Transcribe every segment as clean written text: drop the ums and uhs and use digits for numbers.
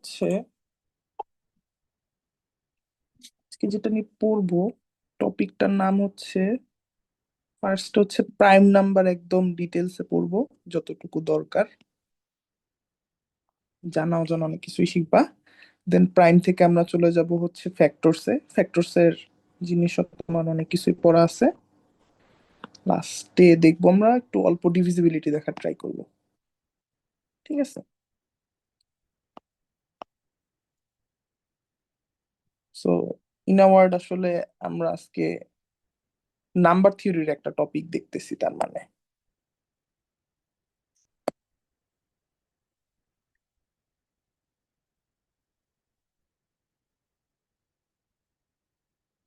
হচ্ছে আজকে যেটা নিয়ে পড়বো, টপিকটার নাম হচ্ছে, ফার্স্ট হচ্ছে প্রাইম নাম্বার, একদম ডিটেলসে পড়বো যতটুকু দরকার। জানা অজানা অনেক কিছুই শিখবা। দেন প্রাইম থেকে আমরা চলে যাব হচ্ছে ফ্যাক্টরসে। ফ্যাক্টরসের জিনিস তোমার অনেক কিছুই পড়া আছে। লাস্টে দেখবো আমরা একটু অল্প ডিভিজিবিলিটি দেখার ট্রাই করব। ঠিক আছে? সো ইন আ ওয়ার্ড, আসলে আমরা আজকে নাম্বার থিওরির একটা টপিক দেখতেছি, তার মানে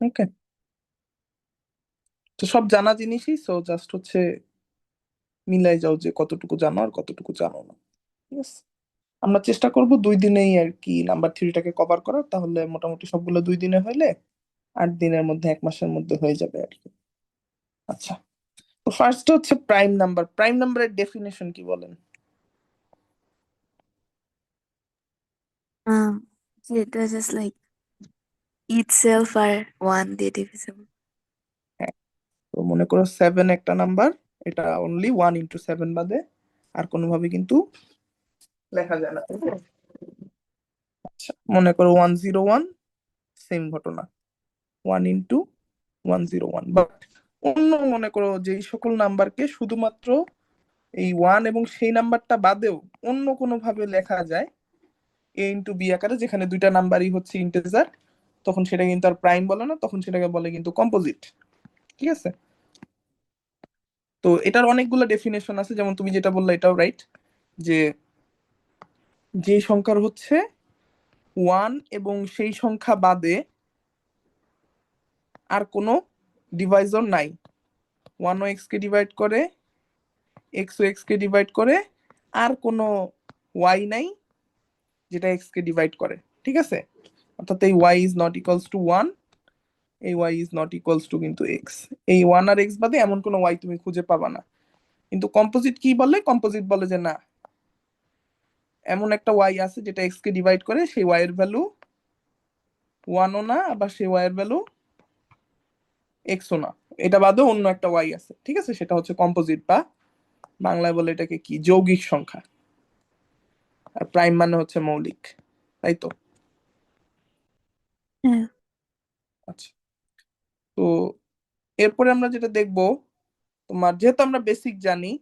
ওকে। তো সব জানা জিনিসই, সো জাস্ট হচ্ছে মিলাই যাও যে কতটুকু জানো আর কতটুকু জানো না। ঠিক আছে? আমরা চেষ্টা করব 2 দিনেই আর কি নাম্বার থিওরিটাকে কভার করার, তাহলে মোটামুটি সবগুলো 2 দিনে হইলে 8 দিনের মধ্যে, 1 মাসের মধ্যে হয়ে যাবে আর কি। আচ্ছা, তো ফার্স্ট হচ্ছে প্রাইম নাম্বার। প্রাইম নাম্বারের ডেফিনেশন কি বলেন? যেটা just like itself are one দিয়ে divisible. হ্যাঁ, তো মনে করো 7 একটা নাম্বার, এটা অনলি 1 into 7 বাদে আর কোনোভাবে কিন্তু লেখা যায় না, তাই তো? আচ্ছা, মনে করো 101, সেম ঘটনা, 1 into 101। বাট অন্য মনে করো যেই সকল নাম্বারকে শুধুমাত্র এই ওয়ান এবং সেই নাম্বারটা বাদেও অন্য কোনো ভাবে লেখা যায় A into B আকারে, যেখানে দুইটা নাম্বারই হচ্ছে ইন্টিজার, তখন সেটা কিন্তু আর প্রাইম বলে না, তখন সেটাকে বলে কিন্তু কম্পোজিট। ঠিক আছে? তো এটার অনেকগুলো ডেফিনেশন আছে, যেমন তুমি যেটা বললে এটাও রাইট, যে যে সংখ্যার হচ্ছে ওয়ান এবং সেই সংখ্যা বাদে আর কোনো ডিভাইজর নাই, ওয়ান ও এক্স কে ডিভাইড করে, এক্স ও এক্স কে ডিভাইড করে, আর কোনো ওয়াই নাই যেটা এক্স কে ডিভাইড করে। ঠিক আছে? অর্থাৎ এই y is not equals to one, এই y is not equals to কিন্তু এক্স, এই ওয়ান আর এক্স বাদে এমন কোনো ওয়াই তুমি খুঁজে পাবা না। কিন্তু কম্পোজিট কি বলে? কম্পোজিট বলে যে না, এমন একটা ওয়াই আছে যেটা এক্স কে ডিভাইড করে, সেই ওয়াই এর ভ্যালু ওয়ানও না, আবার সেই ওয়াই এর ভ্যালু এক্সও না, এটা বাদেও অন্য একটা ওয়াই আছে। ঠিক আছে? সেটা হচ্ছে কম্পোজিট, বা বাংলায় বলে এটাকে কি, যৌগিক সংখ্যা। আর প্রাইম মানে হচ্ছে মৌলিক, তাই তো? হ্যাঁ। আচ্ছা, তো এরপরে আমরা যেটা দেখবো, তোমার যেহেতু আমরা বেসিক জানি,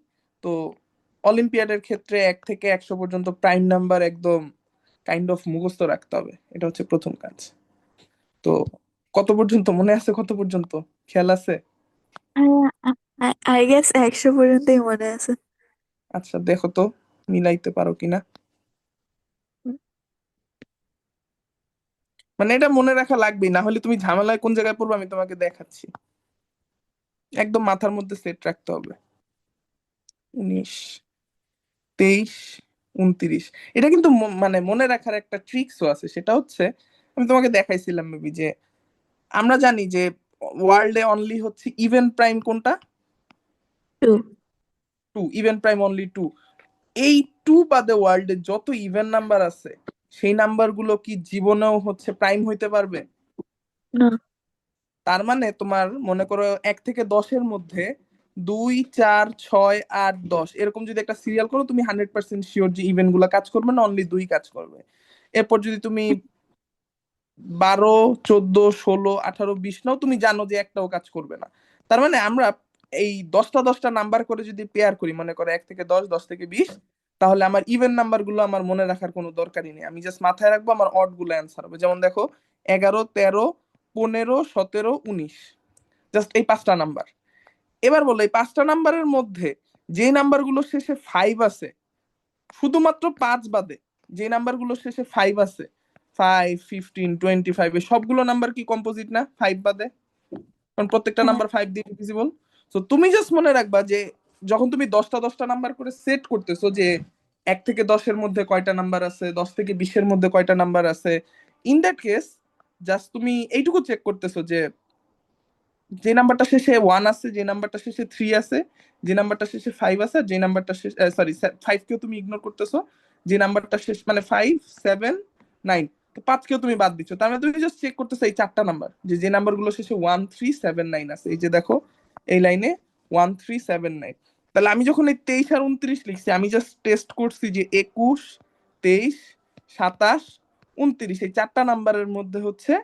তো অলিম্পিয়াডের ক্ষেত্রে 1 থেকে 100 পর্যন্ত প্রাইম নাম্বার একদম কাইন্ড অফ মুখস্থ রাখতে হবে, এটা হচ্ছে প্রথম কাজ। তো কত পর্যন্ত মনে আছে, কত পর্যন্ত খেয়াল আছে? আই গেস 100 পর্যন্তই মনে আছে। আচ্ছা, দেখো তো মিলাইতে পারো কিনা। হুম, মানে এটা মনে রাখা লাগবেই, না হলে তুমি ঝামেলায় কোন জায়গায় পড়বে আমি তোমাকে দেখাচ্ছি। একদম মাথার মধ্যে সেট রাখতে হবে। 19, 23, 29। এটা কিন্তু মানে মনে রাখার একটা ট্রিক্সও আছে, সেটা হচ্ছে আমি তোমাকে দেখাইছিলাম মেবি, যে আমরা জানি যে ওয়ার্ল্ডে অনলি হচ্ছে ইভেন প্রাইম কোনটা? Two. Two. Even prime only two. এই টু বাদে ওয়ার্ল্ডে যত ইভেন নাম্বার আছে, সেই নাম্বার গুলো কি জীবনেও হচ্ছে প্রাইম হইতে পারবে? না। তার মানে তোমার মনে করো 1 থেকে 10-এর মধ্যে 2, 4, 6, 8, 10 এরকম যদি একটা সিরিয়াল করো, তুমি 100% শিওর যে ইভেন্ট গুলা কাজ করবে না, অনলি দুই কাজ করবে। এরপর যদি তুমি 12, 14, 16, 18, 20 নাও, তুমি জানো যে একটাও কাজ করবে না। তার মানে আমরা এই 10টা 10টা নাম্বার করে যদি পেয়ার করি, মনে করো 1 থেকে 10, 10 থেকে 20, তাহলে আমার ইভেন নাম্বার গুলো আমার মনে রাখার কোনো দরকারই নেই, আমি জাস্ট মাথায় রাখবো, আমার অড গুলো অ্যান্সার হবে। যেমন দেখো, 11, 13, 15, 17, 19, জাস্ট এই 5টা নাম্বার। এবার বলো, এই 5টা নাম্বারের মধ্যে যে নাম্বার গুলো শেষে 5 আছে, শুধুমাত্র 5 বাদে যে নাম্বার গুলো শেষে 5 আছে, 5, 15, 25, এই সবগুলো নাম্বার কি কম্পোজিট না 5 বাদে? কারণ প্রত্যেকটা হ্যাঁ। নাম্বার 5 দিয়ে ডিভিজিবল। তো তুমি জাস্ট মনে রাখবা যে যখন তুমি 10টা 10টা নাম্বার করে সেট করতেছো, যে 1 থেকে 10-এর মধ্যে কয়টা নাম্বার আছে, 10 থেকে 20-এর মধ্যে কয়টা নাম্বার আছে, ইন দ্যাট কেস জাস্ট তুমি এইটুকু চেক করতেছো যে যে নাম্বারটা শেষে ওয়ান আছে, যে নাম্বারটা শেষে থ্রি আছে, যে নাম্বারটা শেষে ফাইভ আছে, আর যে নাম্বারটা শেষে, সরি, ফাইভ কেও তুমি ইগনোর করতেছো, যে নাম্বারটা শেষ মানে 5, 7, 9। তো 5কেও তুমি বাদ দিচ্ছ, তার মানে তুমি জাস্ট চেক করতেছো এই 4টা নাম্বার, যে নাম্বার গুলো শেষে 1379 আছে, এই যে দেখো এই লাইনে 1379। তাহলে আমি যখন এই 23 আর 29 লিখছি, আমি জাস্ট টেস্ট করছি যে 21, 23, 27, 29 এই 4টা নাম্বারের মধ্যে হচ্ছে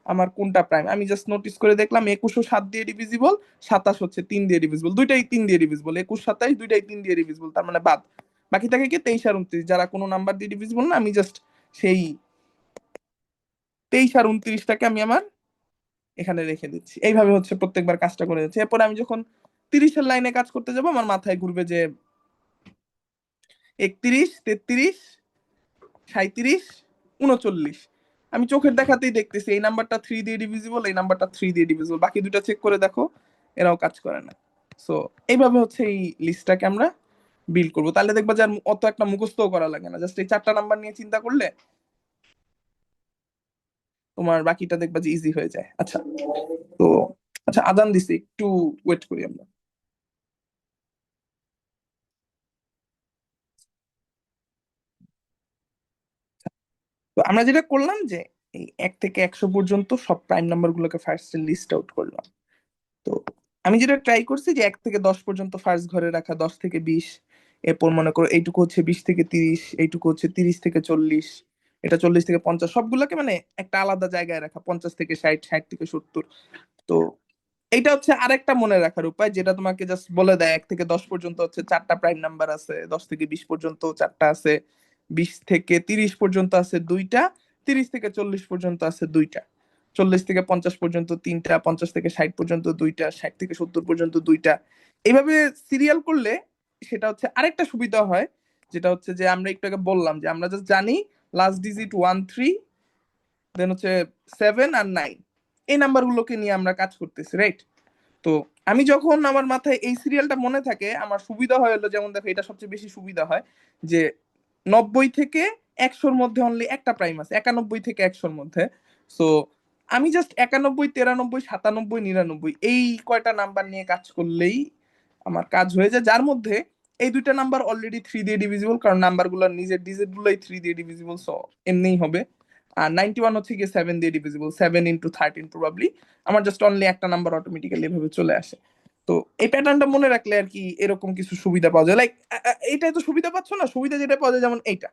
আমার কোনটা প্রাইম। আমি জাস্ট নোটিস করে দেখলাম 21ও 7 দিয়ে ডিভিজিবল, 27 হচ্ছে 3 দিয়ে ডিভিজিবল, দুইটাই 3 দিয়ে ডিভিজিবল, 21, 27 দুইটাই 3 দিয়ে ডিভিজিবল, তার মানে বাদ। বাকি থাকে কি 23 আর 29, যারা কোনো নাম্বার দিয়ে ডিভিজিবল না, আমি জাস্ট সেই 23 আর 29টাকে আমি আমার এখানে রেখে দিচ্ছি। এইভাবে হচ্ছে প্রত্যেকবার কাজটা করে যাচ্ছি। এরপরে আমি যখন 30-এর লাইনে কাজ করতে যাব, আমার মাথায় ঘুরবে যে 31, 33, 37, 39। আমি চোখের দেখাতেই দেখতেছি এই নাম্বারটা 3 দিয়ে ডিভিজিবল, এই নাম্বারটা 3 দিয়ে ডিভিজিবল, বাকি দুটো চেক করে দেখো, এরাও কাজ করে না। সো এইভাবে হচ্ছে এই লিস্টটাকে আমরা বিল্ড করবো। তাহলে দেখবা যে আর অত একটা মুখস্থও করা লাগে না, জাস্ট এই 4টা নাম্বার নিয়ে চিন্তা করলে তোমার বাকিটা দেখবা যে ইজি হয়ে যায়। আচ্ছা, তো আচ্ছা আজান দিছি, একটু ওয়েট করি আমরা। তো আমরা যেটা করলাম যে এই 1 থেকে 100 পর্যন্ত সব প্রাইম নাম্বার গুলোকে ফার্স্ট লিস্ট আউট করলাম। তো আমি যেটা ট্রাই করছি যে 1 থেকে 10 পর্যন্ত ফার্স্ট ঘরে রাখা, 10 থেকে 20, এরপর মনে করো এইটুকু হচ্ছে 20 থেকে 30, এইটুকু হচ্ছে 30 থেকে 40, এটা 40 থেকে 50, সবগুলোকে মানে একটা আলাদা জায়গায় রাখা, 50 থেকে 60, 60 থেকে 70। তো এইটা হচ্ছে আরেকটা মনে রাখার উপায়, যেটা তোমাকে জাস্ট বলে দেয় 1 থেকে 10 পর্যন্ত হচ্ছে 4টা প্রাইম নাম্বার আছে, 10 থেকে 20 পর্যন্ত 4টা আছে, 20 থেকে 30 পর্যন্ত আছে 2টা, 30 থেকে 40 পর্যন্ত আছে 2টা, 40 থেকে 50 পর্যন্ত 3টা, 50 থেকে 60 পর্যন্ত 2টা, 60 থেকে 70 পর্যন্ত 2টা। এইভাবে সিরিয়াল করলে সেটা হচ্ছে আরেকটা সুবিধা হয়, যেটা হচ্ছে যে আমরা একটু আগে বললাম যে আমরা জাস্ট জানি লাস্ট ডিজিট 13, দেন হচ্ছে 7 আর 9, এই নাম্বারগুলোকে নিয়ে আমরা কাজ করতেছি, রাইট? তো আমি যখন আমার মাথায় এই সিরিয়ালটা মনে থাকে, আমার সুবিধা হয় হলো, যেমন দেখো এটা সবচেয়ে বেশি সুবিধা হয় যে 90 থেকে 100-র মধ্যে অনলি একটা প্রাইম আছে, 91 থেকে 100-র মধ্যে। সো আমি জাস্ট 91, 93, 97, 99 এই কয়টা নাম্বার নিয়ে কাজ করলেই আমার কাজ হয়ে যায়, যার মধ্যে এই দুইটা নাম্বার অলরেডি 3 দিয়ে ডিভিজিবল, কারণ নাম্বারগুলোর নিজের ডিজিট গুলোই 3 দিয়ে ডিভিজিবল, সো এমনিই হবে। আর 91 হচ্ছে গিয়ে 7 দিয়ে ডিভিজিবল, 7 × 13 প্রবাবলি। আমার জাস্ট অনলি একটা নাম্বার অটোমেটিক্যালি এভাবে চলে আসে। তো এই প্যাটার্নটা মনে রাখলে আর কি এরকম কিছু সুবিধা পাওয়া যায়, লাইক এইটাই তো সুবিধা পাচ্ছ না, সুবিধা যেটা পাওয়া যায় যেমন এইটা,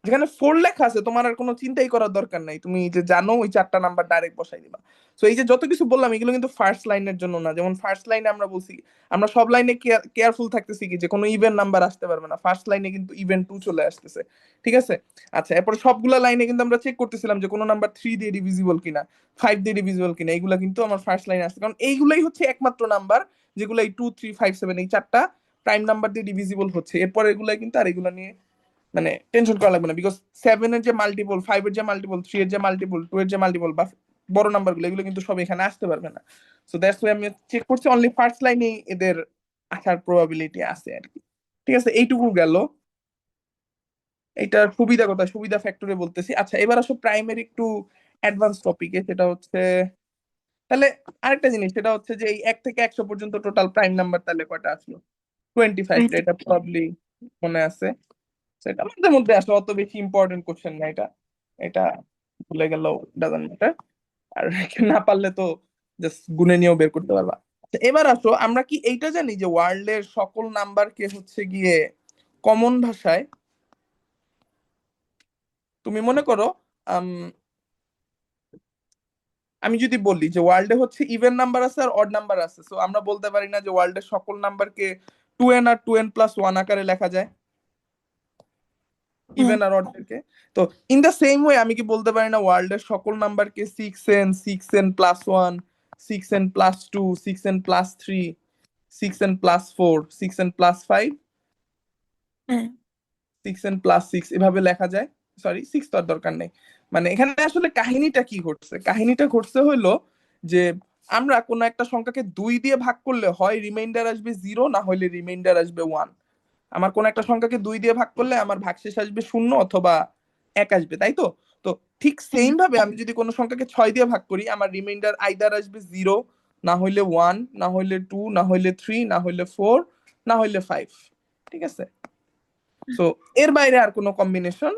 যেখানে 4 লেখা আছে, তোমার আর কোনো চিন্তাই করার দরকার নাই, তুমি যে জানো ওই 4টা নাম্বার ডাইরেক্ট বসাই দিবা। তো এই যে যত কিছু বললাম এগুলো কিন্তু ফার্স্ট লাইনের জন্য না, যেমন ফার্স্ট লাইনে আমরা বলছি, আমরা সব লাইনে কেয়ারফুল থাকতেছি কি যে কোনো ইভেন নাম্বার আসতে পারবে না, ফার্স্ট লাইনে কিন্তু ইভেন 2 চলে আসতেছে, ঠিক আছে? আচ্ছা, এরপর সবগুলা লাইনে কিন্তু আমরা চেক করতেছিলাম যে কোনো নাম্বার 3 দিয়ে ডিভিজিবল কিনা, 5 দিয়ে ডিভিজিবল কিনা, এইগুলা কিন্তু আমার ফার্স্ট লাইনে আসছে, কারণ এইগুলাই হচ্ছে একমাত্র নাম্বার যেগুলো এই 2, 3, 5, 7 এই 4টা প্রাইম নাম্বার দিয়ে ডিভিজিবল হচ্ছে। এরপর এগুলা কিন্তু আর এগুলা নিয়ে মানে টেনশন করা লাগবে না, বিকজ 7-এর যে মাল্টিপল, 5-এর যে মাল্টিপল, 3-এর যে মাল্টিপল, 2-এর যে মাল্টিপল বা বড় নাম্বার গুলো, এগুলো কিন্তু সব এখানে আসতে পারবে না। সো দ্যাটস ওয়াই আমি চেক করছি অনলি ফার্স্ট লাইনে এদের আসার প্রবাবিলিটি আছে আর কি। ঠিক আছে, এইটুকু গেল এইটার সুবিধা, কথা সুবিধা ফ্যাক্টরে বলতেছি। আচ্ছা, এবার আসো প্রাইমারি একটু অ্যাডভান্স টপিকে, সেটা হচ্ছে তাহলে আরেকটা জিনিস, সেটা হচ্ছে যে এই 1 থেকে 100 পর্যন্ত টোটাল প্রাইম নাম্বার তাহলে কয়টা আসলো? 25, Twenty. এটা প্রবাবলি মনে আছে। সেটা আমাদের মধ্যে আসলে অত বেশি ইম্পর্টেন্ট কোশ্চেন না এটা, এটা ভুলে গেলেও ডাজন্ট ম্যাটার। আর না পারলে তো জাস্ট গুনে নিয়েও বের করতে পারবা। আচ্ছা, এবার আসো, আমরা কি এইটা জানি যে ওয়ার্ল্ডের সকল নাম্বারকে হচ্ছে গিয়ে কমন ভাষায়, তুমি মনে করো আম, আমি যদি বলি যে ওয়ার্ল্ডে হচ্ছে ইভেন নাম্বার আছে আর অড নাম্বার আছে, তো আমরা বলতে পারি না যে ওয়ার্ল্ডের সকল নাম্বারকে 2n আর 2n+1 আকারে লেখা যায়, Yeah. ইভেন আর অডদেরকে? তো ইন দ্য সেম ওয়ে আমি কি বলতে পারি না ওয়ার্ল্ডের সকল নাম্বারকে 6n, 6n+1, 6n+2, 6n+3, 6n+4, 6n+5, Yeah. 6n+6 এভাবে লেখা যায়? সরি, 6 তো আর দরকার নেই। মানে এখানে আসলে কাহিনীটা কি ঘটছে, কাহিনীটা ঘটছে হলো যে আমরা কোনো একটা সংখ্যাকে 2 দিয়ে ভাগ করলে হয় রিমাইন্ডার আসবে 0, না হলে রিমাইন্ডার আসবে 1। আমার কোন একটা সংখ্যাকে 2 দিয়ে ভাগ করলে আমার ভাগশেষ আসবে 0 অথবা 1 আসবে, তাই তো? তো ঠিক সেম ভাবে আমি যদি কোনো সংখ্যাকে 6 দিয়ে ভাগ করি, আমার রিমাইন্ডার আইদার আসবে 0, না হইলে 1, না হইলে 2, না হইলে 3, না হইলে 4, না হইলে 5। ঠিক আছে? সো এর বাইরে আর কোনো কম্বিনেশন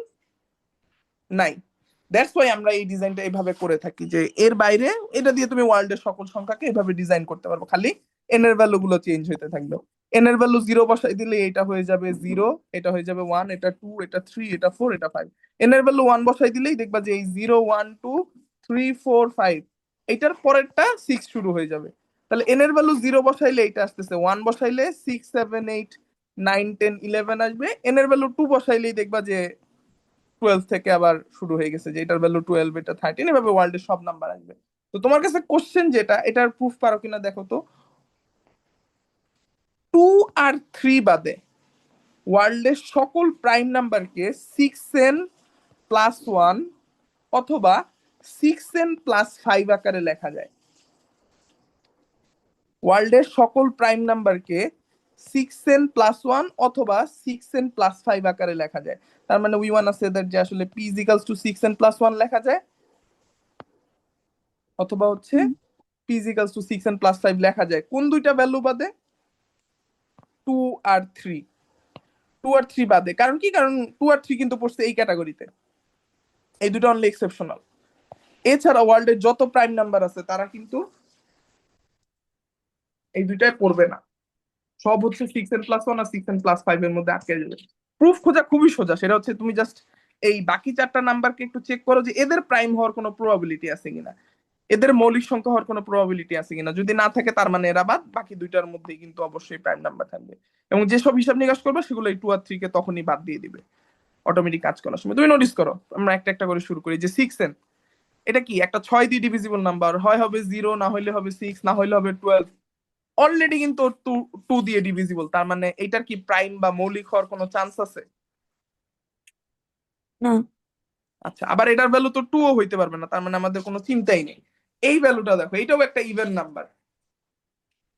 নাই। দ্যাটস ওয়াই আমরা এই ডিজাইনটা এইভাবে করে থাকি, যে এর বাইরে এটা দিয়ে তুমি ওয়ার্ল্ডের সকল সংখ্যাকে এভাবে ডিজাইন করতে পারবো, খালি এন এর ভ্যালু গুলো চেঞ্জ হতে থাকবে। এন এর ভ্যালু 0 বসাই দিলে এটা হয়ে যাবে 0, এটা হয়ে যাবে 1, এটা 2, এটা 3, এটা 4, এটা 5। এন এর ভ্যালু 1 বসাই দিলেই দেখবা যে এই 0 1 2 3 4 5 এইটার পরেরটা 6 শুরু হয়ে যাবে। তাহলে এন এর ভ্যালু 0 বসাইলে এটা আসতেছে, 1 বসাইলে 6 7 8 9 10 11 আসবে। এন এর ভ্যালু 2 বসাইলেই দেখবা যে 12 থেকে আবার শুরু হয়ে গেছে, যে এটার ভ্যালু 12, এটা 13, এভাবে ওয়ার্ল্ডের সব নাম্বার আসবে। তো তোমার কাছে কোশ্চেন যেটা, এটার প্রুফ পারো কিনা দেখো তো। 2 আর 3 বাদে ওয়ার্ল্ডের সকল প্রাইম নাম্বারকে 6n+1 অথবা 6n+5 আকারে লেখা যায়। ওয়ার্ল্ডের সকল প্রাইম নাম্বারকে 6n+1 অথবা 6n+5 আকারে লেখা যায়। তার মানে we want to say that যে আসলে p is equals to 6n+1 লেখা যায়, অথবা হচ্ছে p is equals to 6n+5 লেখা যায়। কোন দুইটা ভ্যালু বাদে? 2 আর 3। 2 আর 3 বাদে। কারণ কি? কারণ 2 আর 3 কিন্তু পড়ছে এই ক্যাটাগরিতে, এই দুটো অনলি এক্সেপশনাল। এছাড়া ওয়ার্ল্ডের যত প্রাইম নাম্বার আছে তারা কিন্তু এই দুইটাই পড়বে না, সব হচ্ছে 6n+1 আর 6n+5 এর মধ্যে আটকে যাবে। প্রুফ খোঁজা খুবই সোজা, সেটা হচ্ছে তুমি জাস্ট এই বাকি চারটা নাম্বারকে একটু চেক করো যে এদের প্রাইম হওয়ার কোনো প্রবাবিলিটি আছে কিনা, এদের মৌলিক সংখ্যা হওয়ার কোনো প্রবাবিলিটি আছে কিনা। যদি না থাকে তার মানে এরা বাদ, বাকি দুইটার মধ্যেই কিন্তু অবশ্যই প্রাইম নাম্বার থাকবে। এবং যেসব হিসাব নিকাশ করবে সেগুলো এই 2 আর 3 কে তখনই বাদ দিয়ে দিবে অটোমেটিক কাজ করার সময়। তুমি নোটিস করো, আমরা একটা একটা করে শুরু করি। যে 6n, এটা কি একটা 6 দিয়ে ডিভিজিবল নাম্বার, হয় হবে 0, না হইলে হবে 6, না হইলে হবে 12। অলরেডি কিন্তু 2 দিয়ে ডিভিজিবল, তার মানে এটার কি প্রাইম বা মৌলিক হওয়ার কোনো চান্স আছে? No. আচ্ছা, আবার এটার ভ্যালু তো 2 ও হইতে পারবে না, তার মানে আমাদের কোনো চিন্তাই নেই। এই ভ্যালুটা দেখো, এটাও একটা ইভেন নাম্বার,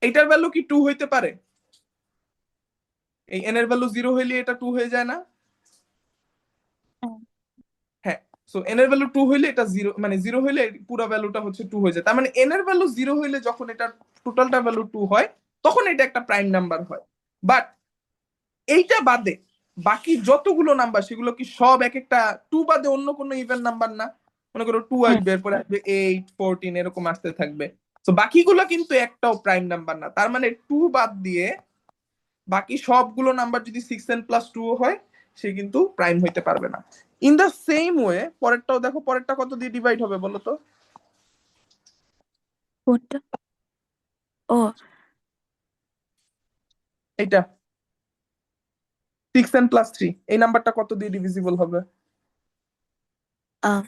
এটার ভ্যালু কি 2 হইতে পারে? এই n এর ভ্যালু 0 হইলে এটা 2 হয়ে যায় না? হ্যাঁ। সো n এর ভ্যালু 2 হইলে এটা 0, মানে 0 হইলে পুরো ভ্যালুটা হচ্ছে 2 হয়ে যায়। তার মানে n এর ভ্যালু 0 হইলে যখন এটা টোটালটা ভ্যালু 2 হয়, তখন এটা একটা প্রাইম নাম্বার হয়। বাট এইটা বাদে বাকি যতগুলো নাম্বার সেগুলো কি সব এক একটা 2 বাদে অন্য কোনো ইভেন নাম্বার না? মনে করো 2 আসবে, এরপরে আসবে 8 14 এরকম আসতে থাকবে। তো বাকিগুলো কিন্তু একটাও প্রাইম নাম্বার না, তার মানে 2 বাদ দিয়ে বাকি সবগুলো নাম্বার যদি 6n+2 হয়, সে কিন্তু প্রাইম হইতে পারবে না। ইন দা সেম ওয়ে পরেরটাও দেখো, পরেরটা কত দিয়ে ডিভাইড হবে বলো তো? কোনটা? Oh, এইটা 6n+3, এই নাম্বারটা কত দিয়ে ডিভিজিবল হবে? um,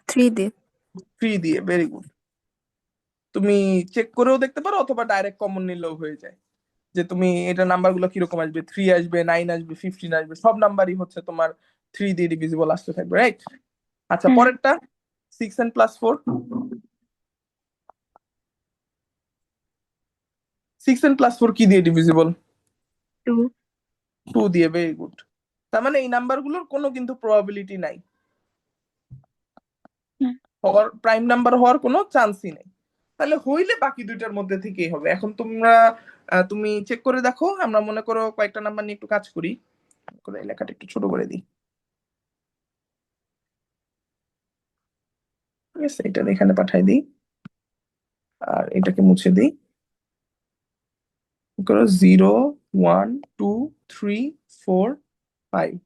3 দিয়ে। 3 দিয়ে। Very good. তুমি চেক করেও দেখতে পারো অথবা ডাইরেক্ট কমন নিলেও হয়ে যায়, যে তুমি এটা নাম্বার গুলো কিরকম আসবে, 3 আসবে, 9 আসবে, 15 আসবে, সব নাম্বারই হচ্ছে তোমার 3 দিয়ে ডিভিজিবল আসতে থাকবে, রাইট? আচ্ছা, হুম। পরেরটা 6n+4। 6n+4 কি দিয়ে ডিভিজিবল? 2। 2 দিয়ে। Very good. তার মানে এই নাম্বারগুলোর কোনো কিন্তু প্রবাবিলিটি নাই, হওয়ার প্রাইম নাম্বার হওয়ার কোনো চান্সই নেই। তাহলে হইলে বাকি দুইটার মধ্যে থেকেই হবে। এখন তোমরা তুমি চেক করে দেখো। আমরা মনে করো কয়েকটা নাম্বার নিয়ে একটু কাজ করি, করে এই লেখাটা একটু ছোট করে দিই। ঠিক আছে, এটা এখানে পাঠাই দিই, আর এটাকে মুছে দিই। করো 0 1 2 3 4 5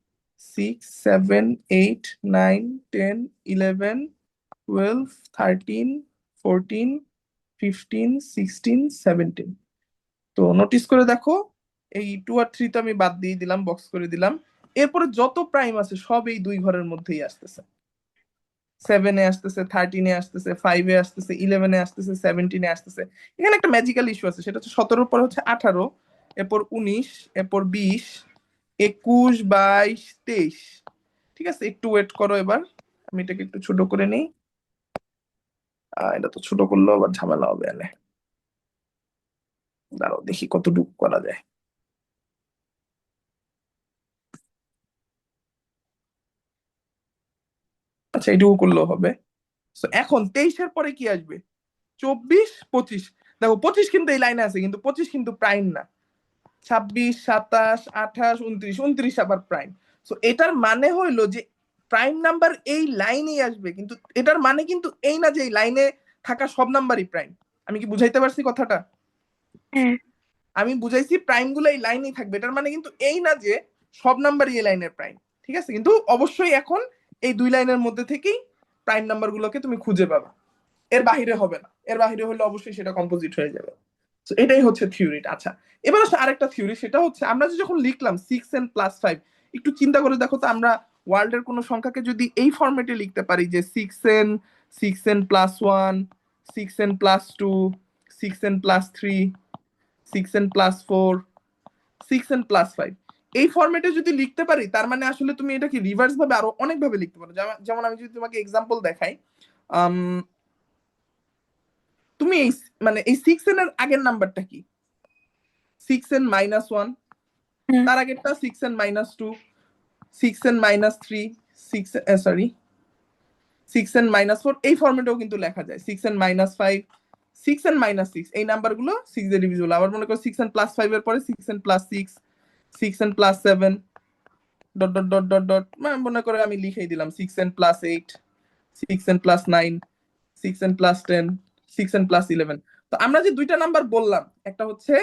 6 7 8 9 10 11 12 13 14 15 16 17। তো নোটিস করে দেখো, এই 2 আর 3 তো আমি বাদ দিয়ে দিলাম, বক্স করে দিলাম। এরপরে যত প্রাইম আছে সব এই দুই ঘরের মধ্যেই আসতেছে। 7-এ আসতেছে, 13-এ আসতেছে, 5-এ আসতেছে, 11-এ আসতেছে, 17-এ আসতেছে। এখানে একটা ম্যাজিক্যাল ইস্যু আছে, সেটা হচ্ছে 17-র পর হচ্ছে 18, এরপর 19, এরপর 20, 21, 22, 23। ঠিক আছে, একটু ওয়েট করো, এবার আমি এটাকে একটু ছোট করে নিই। এটা তো ছোট করলেও আবার ঝামেলা হবে এনে। দাঁড়াও দেখি কতটুকু করা যায়। আচ্ছা, এইটুকু করলেও হবে। So, এখন 23-এর পরে কি আসবে? 24 25। দেখো 25 কিন্তু এই লাইনে আছে, কিন্তু 25 কিন্তু প্রাইম না। 26 27 28 29, 29 আবার প্রাইম। সো এটার মানে হইলো যে প্রাইম নাম্বার এই লাইনেই আসবে, কিন্তু এটার মানে কিন্তু এই না যে এই লাইনে থাকা সব নাম্বারই প্রাইম। আমি কি বুঝাইতে পারছি কথাটা? হ্যাঁ। আমি বুঝাইছি প্রাইম গুলো এই লাইনেই থাকবে, এটার মানে কিন্তু এই না যে সব নাম্বারই এই লাইনের প্রাইম। ঠিক আছে, কিন্তু অবশ্যই এখন এই দুই লাইনের মধ্যে থেকেই প্রাইম নাম্বার গুলোকে তুমি খুঁজে পাবা, এর বাহিরে হবে না। এর বাহিরে হলে অবশ্যই সেটা কম্পোজিট হয়ে যাবে। তো এটাই হচ্ছে থিওরিটা। আচ্ছা, এবার আসলে আরেকটা থিওরি, সেটা হচ্ছে আমরা যে যখন লিখলাম 6n+5, একটু চিন্তা করে দেখো তো, আমরা ওয়ার্ল্ডের কোনো সংখ্যাকে যদি এই ফরম্যাটে লিখতে পারি যে 6n, 6n+1, 6n+2, 6n+3, 6n+4, 6n+5, এই ফরম্যাটে যদি লিখতে পারি, তার মানে আসলে তুমি এটাকে রিভার্স ভাবে আরো অনেক ভাবে লিখতে পারো। যেমন আমি যদি তোমাকে এক্সাম্পল দেখাই, আম, তুমি এই মানে এই 6n এর আগের নাম্বারটা কি? 6n-1, হ্যাঁ। তার আগেরটা 6n-2, 6n-3, 6n-4, এই ফরম্যাটেও কিন্তু লেখা যায়। 6n-5, 6n-6, এই নাম্বারগুলো 6 দিয়ে ডিভিজিবল। আবার মনে করো 6n+5 এর পরে 6n+6, 6n+7, dot dot dot dot dot, মনে করে আমি লিখেই দিলাম 6n+8, 6n+9, 6n+10, 6n+11। তো আমরা যে দুইটা নাম্বার বললাম, একটা হচ্ছে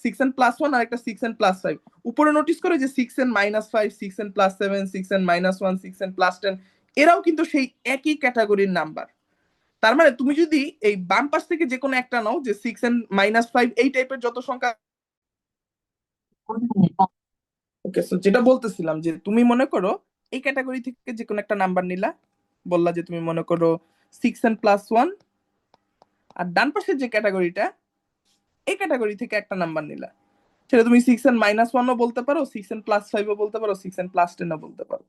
6n+1 আর একটা 6n+5, উপরে নোটিস করে যে 6n-5, 6n+7, 6n-1, 6n+10, এরাও কিন্তু সেই একই ক্যাটাগরির নাম্বার। তার মানে তুমি যদি এই বাম পাশ থেকে যে কোনো একটা নাও, যে 6n-5, এই টাইপের যত সংখ্যা। ওকে, সো যেটা বলতেছিলাম, যে তুমি মনে করো এই ক্যাটাগরি থেকে যে কোনো একটা নাম্বার নিলা, বললা যে তুমি মনে করো 6n+1, আর ডান পাশের যে ক্যাটাগরিটা, এই ক্যাটাগরি থেকে একটা নাম্বার নিলা, সেটা তুমি 6n-1ও বলতে পারো, 6n+5ও বলতে পারো, 6n+10ও বলতে পারো।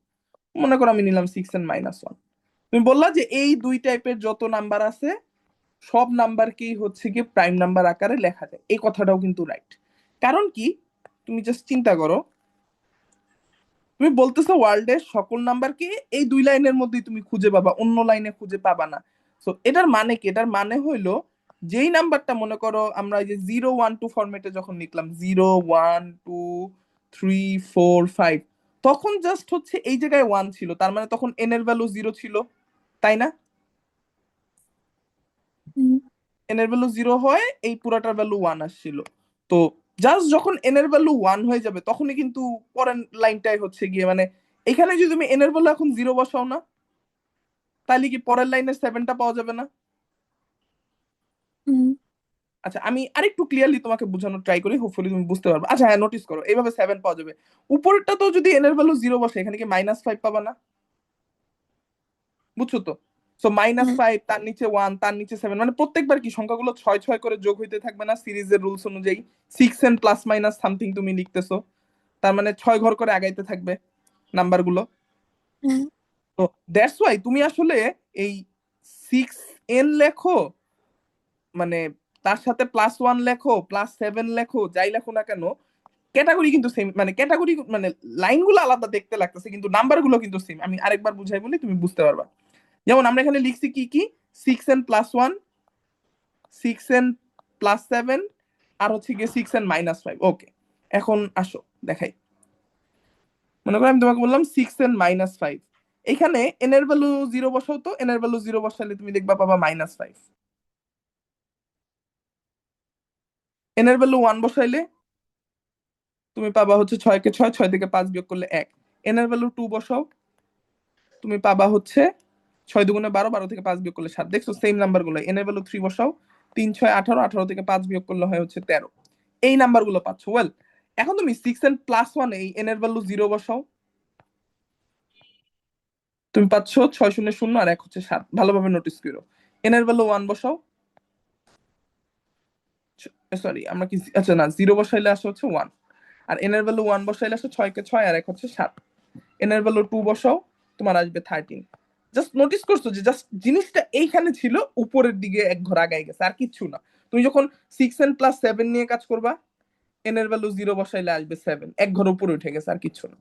মনে করো আমি নিলাম 6n-1। তুমি বললা যে এই দুই টাইপের যত নাম্বার আছে, সব নাম্বারকেই হচ্ছে কি প্রাইম নাম্বার আকারে লেখা যায়। এই কথাটাও কিন্তু রাইট। কারণ কি, তুমি জাস্ট চিন্তা করো, তুমি বলতেছো ওয়ার্ল্ডের সকল নাম্বারকে এই দুই লাইনের মধ্যেই তুমি খুঁজে পাবা, অন্য লাইনে খুঁজে পাবা না। সো এটার মানে কি? এটার মানে হইলো, যেই নাম্বারটা মনে করো আমরা এই যে 0-1-2 ফরম্যাটে যখন লিখলাম, 0-1-2-3-4-5, তখন জাস্ট হচ্ছে এই জায়গায় 1 ছিল, তার মানে তখন এন এর ভ্যালু 0 ছিল, তাই না? হুম। এন এর ভ্যালু 0 হয়, এই পুরাটার ভ্যালু 1 আসছিল। তো জাস্ট যখন এন এর ভ্যালু 1 হয়ে যাবে, তখনই কিন্তু পরের লাইনটাই হচ্ছে গিয়ে, মানে এখানে যদি তুমি এন এর ভ্যালু এখন 0 বসাও না, তাহলে কি পরের লাইনের 7টা পাওয়া যাবে না? হুম। আচ্ছা, আমি আরেকটু ক্লিয়ারলি তোমাকে বোঝানোর ট্রাই করি, হোপফুলি তুমি বুঝতে পারবে। আচ্ছা হ্যাঁ, নোটিস করো, এইভাবে 7 পাওয়া যাবে। উপরেরটা তো যদি এন এর ভ্যালু 0 বসে, এখানে কি -5 পাবা না? বুঝছো তো? সো হ্যাঁ। -5, তার নিচে 1, তার নিচে 7, মানে প্রত্যেকবার কি সংখ্যাগুলো 6 6 করে যোগ হইতে থাকবে না সিরিজের রুলস অনুযায়ী? 6n প্লাস মাইনাস সামথিং তুমি লিখতেছো, তার মানে 6 ঘর করে আগাইতে থাকবে নাম্বারগুলো। হ্যাঁ। তো দ্যাটস ওয়াই তুমি আসলে এই 6n লেখো, মানে তার সাথে +1 লেখো, +7 লেখো, যাই লেখো না কেন, ক্যাটাগরি কিন্তু সেম, মানে ক্যাটাগরি মানে লাইনগুলো আলাদা দেখতে লাগতেছে, কিন্তু নাম্বারগুলো কিন্তু সেম। আমি আরেকবার বুঝাই বলি, তুমি বুঝতে পারবা। যেমন আমরা এখানে লিখছি কি কি, 6n+1, 6n+7, আর হচ্ছে গিয়ে 6n-5। ওকে, এখন আসো দেখাই। মনে করো আমি তোমাকে বললাম 6n-5, এখানে এন এর ভ্যালু 0 বসাও তো, এন এর ভ্যালু 0 বসালে তুমি দেখবা পাবা -5। এন এর ভ্যালু 1 বসাইলে তুমি পাবা হচ্ছে 6 কে 6, 6 থেকে 5 বিয়োগ করলে 1। এন এর ভ্যালু 2 বসাও, তুমি পাবা হচ্ছে 6 দুগুণে 12, 12 থেকে 5 বিয়োগ করলে 7। দেখছো সেম নাম্বার গুলো। এন এর ভ্যালু 3 বসাও, 3 6 18, 18 থেকে 5 বিয়োগ করলে হয় হচ্ছে 13। এই নাম্বার গুলো পাচ্ছ। ওয়েল, এখন তুমি 6n+1 এই এন এর ভ্যালু 0 বসাও, তুমি পাচ্ছ 6 0 0 আর 1 হচ্ছে 7। ভালোভাবে নোটিস করো। এন এর ভ্যালু 1 বসাও, সরি আমরা কি, আচ্ছা না, 0 বসাইলে আসে হচ্ছে 1, আর এন এর ভ্যালু 1 বসাইলে আসে 6 কে 6 আর 1 হচ্ছে 7। এন এর ভ্যালু 2 বসাও, তোমার আসবে 13। জাস্ট নোটিস করছো যে জাস্ট জিনিসটা এইখানে ছিল, উপরের দিকে এক ঘর আগায় গেছে, আর কিচ্ছু না। তুমি যখন 6n+7 নিয়ে কাজ করবা, এন এর ভ্যালু 0 বসাইলে আসবে 7, এক ঘর উপরে উঠে গেছে, আর কিচ্ছু না।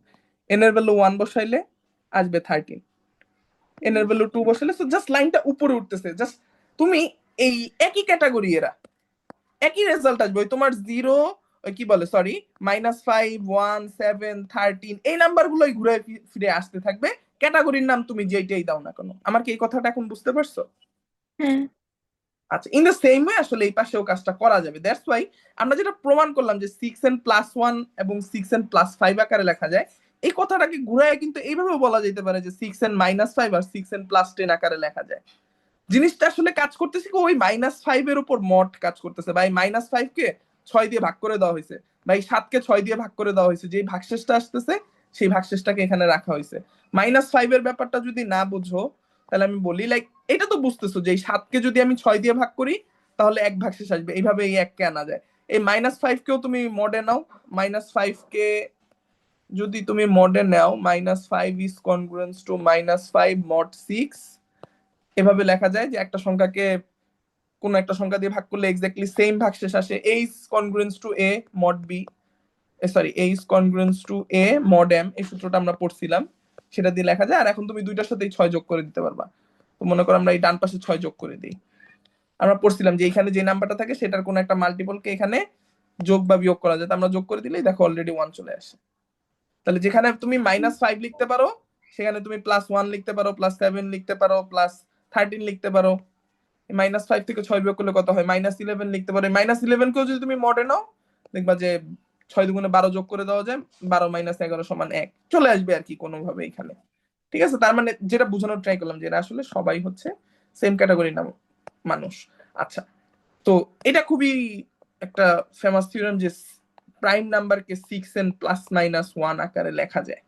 এন এর ভ্যালু 1 বসাইলে আসবে 13, এন এর ভ্যালু 2 বসাইলে, জাস্ট লাইনটা উপরে উঠতেছে। জাস্ট তুমি এই একই ক্যাটাগরি, এরা একই রেজাল্ট আসবে। ওই তোমার 0, কি বলে, সরি, -5, 1, 7, 13, এই নাম্বার গুলোই ঘুরে ফিরে আসতে থাকবে ক্যাটাগরির নাম তুমি যেটাই দাও না কেন। আমার কি এই কথাটা এখন বুঝতে পারছো? হ্যাঁ। আচ্ছা, ইন দ্য সেম ওয়ে আসলে এই পাশেও কাজটা করা যাবে। দ্যাটস ওয়াই আমরা যেটা প্রমাণ করলাম যে 6n+1 এবং 6n+5 আকারে লেখা যায়, এই কথাটাকে ঘুরায় কিন্তু এইভাবেও বলা যেতে পারে যে 6n-5 আর 6n+10 আকারে লেখা যায়। জিনিসটা আসলে কাজ করতেছে কি, ওই -5 এর উপর মড কাজ করতেছে, বা এই -5 কে 6 দিয়ে ভাগ করে দেওয়া হয়েছে, বা এই 7 কে 6 দিয়ে ভাগ করে দেওয়া হয়েছে, যেই ভাগশেষটা আসতেছে সেই ভাগশেষটাকে এখানে রাখা হয়েছে। -5 এর ব্যাপারটা যদি না বুঝো তাহলে আমি বলি, লাইক এটা তো বুঝতেছো যে এই 7 কে যদি আমি 6 দিয়ে ভাগ করি তাহলে এক ভাগশেষ আসবে, এইভাবে এই 1 কে আনা যায়। এই -5 কেও তুমি মডে নাও, -5 কে যদি তুমি মডে নাও, -5 ইজ কনগ্রুয়েন্স টু -5 mod 6, এভাবে লেখা যায় যে একটা সংখ্যাকে কোন একটা সংখ্যা দিয়ে ভাগ করলে এক্স্যাক্টলি সেম ভাগশেষ আসে। a is congruence to a mod b, sorry, a is congruence to a mod m, এই সূত্রটা আমরা পড়ছিলাম, সেটা দিয়ে লেখা যায়। আর এখন তুমি দুইটার সাথেই 6 যোগ করে দিতে পারবা। তো মনে করো আমরা এই ডান পাশে 6 যোগ করে দিই। আমরা পড়ছিলাম যে এখানে যে নাম্বারটা থাকে সেটার কোন একটা মাল্টিপলকে এখানে যোগ বা বিয়োগ করা যায়, তো আমরা যোগ করে দিলেই দেখো অলরেডি 1 চলে আসে। তাহলে যেখানে তুমি -5 লিখতে পারো সেখানে তুমি +1 লিখতে পারো, +7 লিখতে পারো, +13 লিখতে পারো। -5 থেকে 6 বিয়োগ করলে কত হয়, -11 লিখতে পারো। -11 কেও যদি তুমি মডে নাও দেখবা যে 6 দুগুণে 12 যোগ করে দেওয়া যায়, 12 - 11 = 1 চলে আসবে আর কি কোনোভাবে এখানে। ঠিক আছে, তার মানে যেটা বোঝানোর ট্রাই করলাম যে এরা আসলে সবাই হচ্ছে সেম ক্যাটাগরির নাম মানুষ। আচ্ছা, তো এটা খুবই একটা ফেমাস থিওরেম যে প্রাইম নাম্বারকে 6n+-1 আকারে লেখা যায়।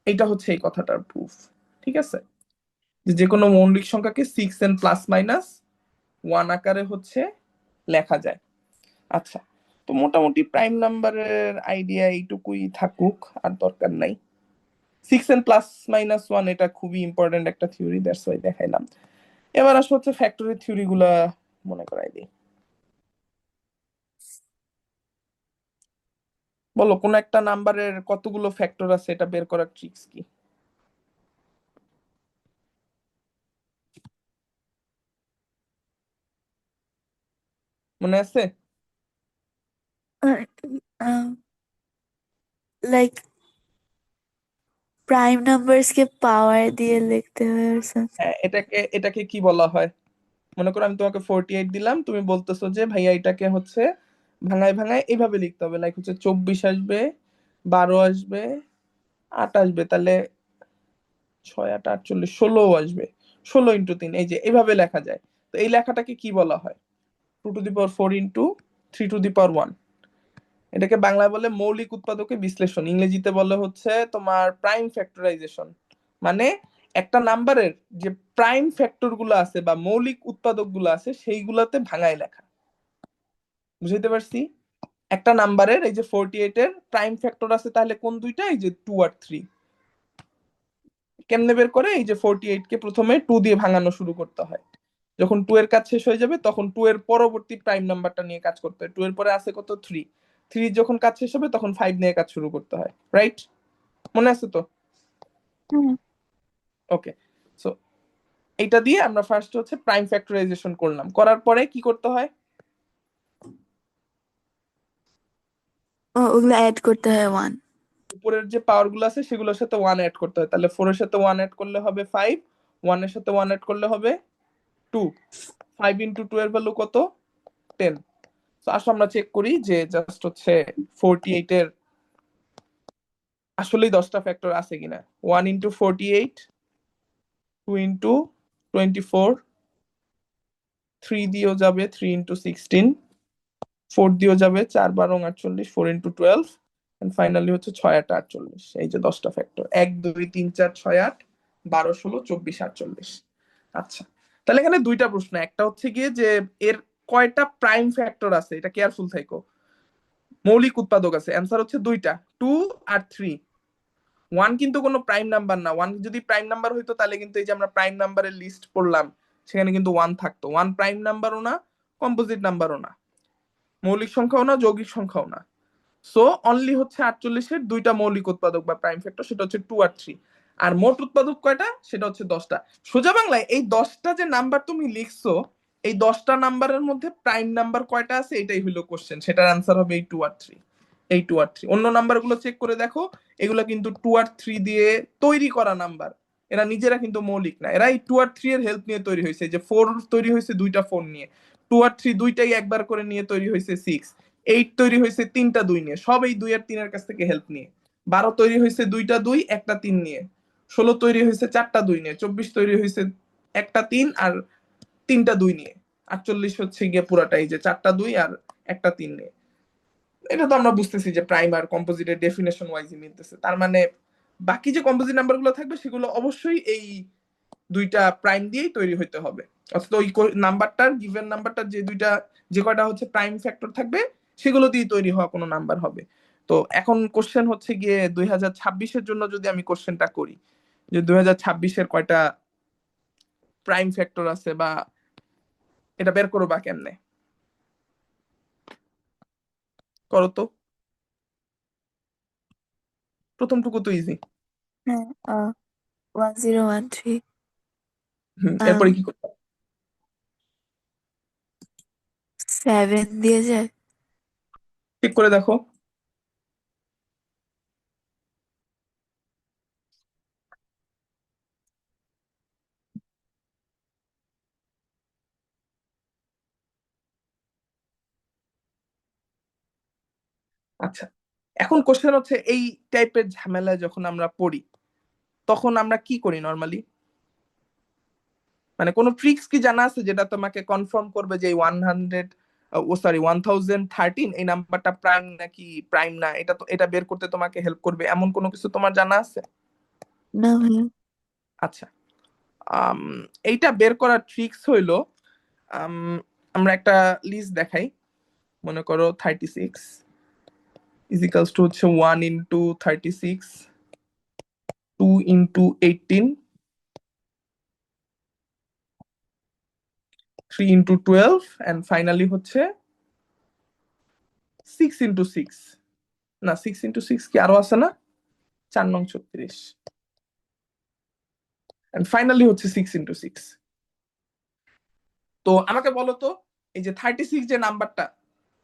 এটা হচ্ছে এই কথাটার প্রুফ। ঠিক আছে, যে কোনো মৌলিক সংখ্যাকে 6n+-1 আকারে হচ্ছে লেখা যায়। আচ্ছা, তো মোটামুটি প্রাইম নাম্বারের আইডিয়া এইটুকুই থাকুক, আর দরকার নাই। 6n+-1 এটা খুবই ইম্পর্টেন্ট একটা থিওরি, দ্যাটস ওয়াই দেখাইলাম। এবার আসলে হচ্ছে ফ্যাক্টরি থিওরি গুলা মনে করাই দিই। বলো, কোন একটা নাম্বারের কতগুলো ফ্যাক্টর আছে এটা বের করার ট্রিক্স কি? মনে আছে? লাইক প্রাইম নাম্বারস কে পাওয়ার দিয়ে লিখতে হয় or something. হ্যাঁ, এটাকে এটাকে কি বলা হয়? মনে করো আমি তোমাকে 48 দিলাম, তুমি বলতেছো যে ভাইয়া এটাকে হচ্ছে ভাঙায় ভাঙায় এইভাবে লিখতে হবে, লাইক হচ্ছে 24 আসবে, 12 আসবে, 8 আসবে, তাহলে 6 8 48, 16 আসবে, 16 × 3, এই যে এইভাবে লেখা যায়। তো এই লেখাটাকে কি বলা হয়? 2⁴ ইন্টু 3⁻1। এটাকে বাংলায় বলে মৌলিক উৎপাদকের বিশ্লেষণ, ইংরেজিতে বলে হচ্ছে তোমার প্রাইম ফ্যাক্টরাইজেশন। মানে একটা নাম্বারের যে প্রাইম ফ্যাক্টর গুলো আছে বা মৌলিক উৎপাদক গুলো আছে সেইগুলাতে ভাঙায় লেখা। বুঝতে পারছি? একটা নাম্বারের এই যে 48 এর প্রাইম ফ্যাক্টর আছে তাহলে কোন দুইটা, এই যে 2 আর 3। কেমনে বের করে, এই যে 48 কে প্রথমে 2 দিয়ে ভাঙানো শুরু করতে হয়, যখন 2 এর কাজ শেষ হয়ে যাবে তখন 2 এর পরবর্তী প্রাইম নাম্বারটা নিয়ে কাজ করতে হয়। 2 এর পরে আছে কত, 3। 3 যখন কাজ শেষ হবে তখন 5 নিয়ে কাজ শুরু করতে হয়, রাইট? মনে আছে তো? হুম। ওকে, সো এইটা দিয়ে আমরা ফার্স্ট হচ্ছে প্রাইম ফ্যাক্টরাইজেশন করলাম, করার পরে কি করতে হয়? ওগুলো অ্যাড করতে হয় 1. উপরের যে পাওয়ার গুলো আছে সেগুলোর সাথে 1 অ্যাড করতে হয়, তাহলে 4 এর সাথে 1 অ্যাড করলে হবে 5, 1 এর সাথে 1 অ্যাড করলে হবে 2। 5 × 2 এর ভ্যালু কত, 10। তো আসো আমরা চেক করি যে জাস্ট হচ্ছে 48 এর আসলেই 10টা ফ্যাক্টর আছে কিনা। 1 × 48, 2 × 24, 3 দিয়েও যাবে, 3 × 16, 4 দিয়েও যাবে, 4 × 12 = 48, 4 × 12, এন্ড ফাইনালি হচ্ছে 6 8 48। এই যে 10টা ফ্যাক্টর, 1 2 3 4 6 8 12 16 24 48। আচ্ছা, তাহলে এখানে দুইটা প্রশ্ন, একটা হচ্ছে গিয়ে যে এর কয়টা প্রাইম ফ্যাক্টর আছে, এটা কেয়ারফুল থাকো। মৌলিক উৎপাদক আছে, অ্যান্সার হচ্ছে দুইটা, 2 আর 3। 1 কিন্তু কোনো প্রাইম নাম্বার না, 1 যদি প্রাইম নাম্বার হইতো তাহলে কিন্তু এই যে আমরা প্রাইম নাম্বারের লিস্ট পড়লাম সেখানে কিন্তু 1 থাকতো। 1 প্রাইম নাম্বারও না, কম্পোজিট নাম্বারও না, মৌলিক সংখ্যাও না, যৌগিক সংখ্যাও না। সো অনলি হচ্ছে 48 এর দুইটা মৌলিক উৎপাদক বা প্রাইম ফ্যাক্টর, সেটা হচ্ছে 2 আর 3। আর মোট উৎপাদক কয়টা, সেটা হচ্ছে 10টা। সোজা বাংলায় এই 10টা যে নাম্বার তুমি লিখছো, এই 10টা নাম্বারের মধ্যে প্রাইম নাম্বার কয়টা আছে এটাই হলো কোশ্চেন, সেটার অ্যান্সার হবে এই 2 আর 3। এই 2 আর 3, অন্য নাম্বার গুলো চেক করে দেখো, এগুলো কিন্তু 2 আর 3 দিয়ে তৈরি করা নাম্বার, এরা নিজেরা কিন্তু মৌলিক না, এরা এই 2 আর 3 এর হেল্প নিয়ে তৈরি হয়েছে। যে 4 তৈরি হয়েছে দুইটা ফোন নিয়ে, 2 আর 3 দুইটাই একবার করে নিয়ে তৈরি হয়েছে 6, 8 তৈরি হয়েছে তিনটা 2 নিয়ে, সব এই 2 আর 3 এর কাছ থেকে হেল্প নিয়ে। 12 তৈরি হয়েছে দুইটা 2 একটা 3 নিয়ে, 16 তৈরি হয়েছে চারটা 2 নিয়ে, 24 তৈরি হয়েছে একটা 3 আর তিনটা 2 নিয়ে, 48 হচ্ছে গিয়ে পুরাটাই যে চারটা 2 আর একটা 3 নিয়ে। এটা তো আমরা বুঝতেছি যে প্রাইম আর কম্পোজিটের ডেফিনেশন ওয়াইজই মিলতেছে। তার মানে বাকি যে কম্পোজিট নাম্বার গুলো থাকবে সেগুলো অবশ্যই এই দুইটা প্রাইম দিয়েই তৈরি হইতে হবে। অর্থাৎ ওই নাম্বারটার, গিভেন নাম্বারটার যে দুইটা, যে কয়টা হচ্ছে প্রাইম ফ্যাক্টর থাকবে সেগুলো দিয়ে তৈরি হওয়া কোনো নাম্বার হবে। তো এখন কোশ্চেন হচ্ছে গিয়ে 2026-এর জন্য যদি আমি কোশ্চেনটা করি, যে 2026-এর কয়টা প্রাইম ফ্যাক্টর আছে, বা এটা বের করো বা কেমনে, করো তো। প্রথমটুকু তো ইজি। হ্যাঁ, 1013 এরপরে কি করতে হবে? 7 দিয়ে যায়। ঠিক করে দেখো। আচ্ছা, এখন কোশ্চেন হচ্ছে এই টাইপের ঝামেলায় যখন আমরা পড়ি তখন আমরা কি করি নর্মালি? মানে কোনো ট্রিক্স কি জানা আছে যেটা তোমাকে কনফার্ম করবে যে 1013 এই নাম্বারটা প্রাইম নাকি প্রাইম না, এটা তো এটা বের করতে তোমাকে হেল্প করবে, এমন কোনো কিছু তোমার জানা আছে? না ভাইয়া। আচ্ছা, আম, এইটা বের করার ট্রিক্স হইলো, আম, আমরা একটা লিস্ট দেখাই। মনে করো 36 ইজিক্যালস টু হচ্ছে 1 into 36, 2 into 18, 3 into 12, and finally হচ্ছে 6 into 6। না, 6 into 6 কি আরো আছে না, 4 নং 36, এন্ড ফাইনালি হচ্ছে 6 into 6। তো আমাকে বলো তো, এই যে 36 যে নাম্বারটা,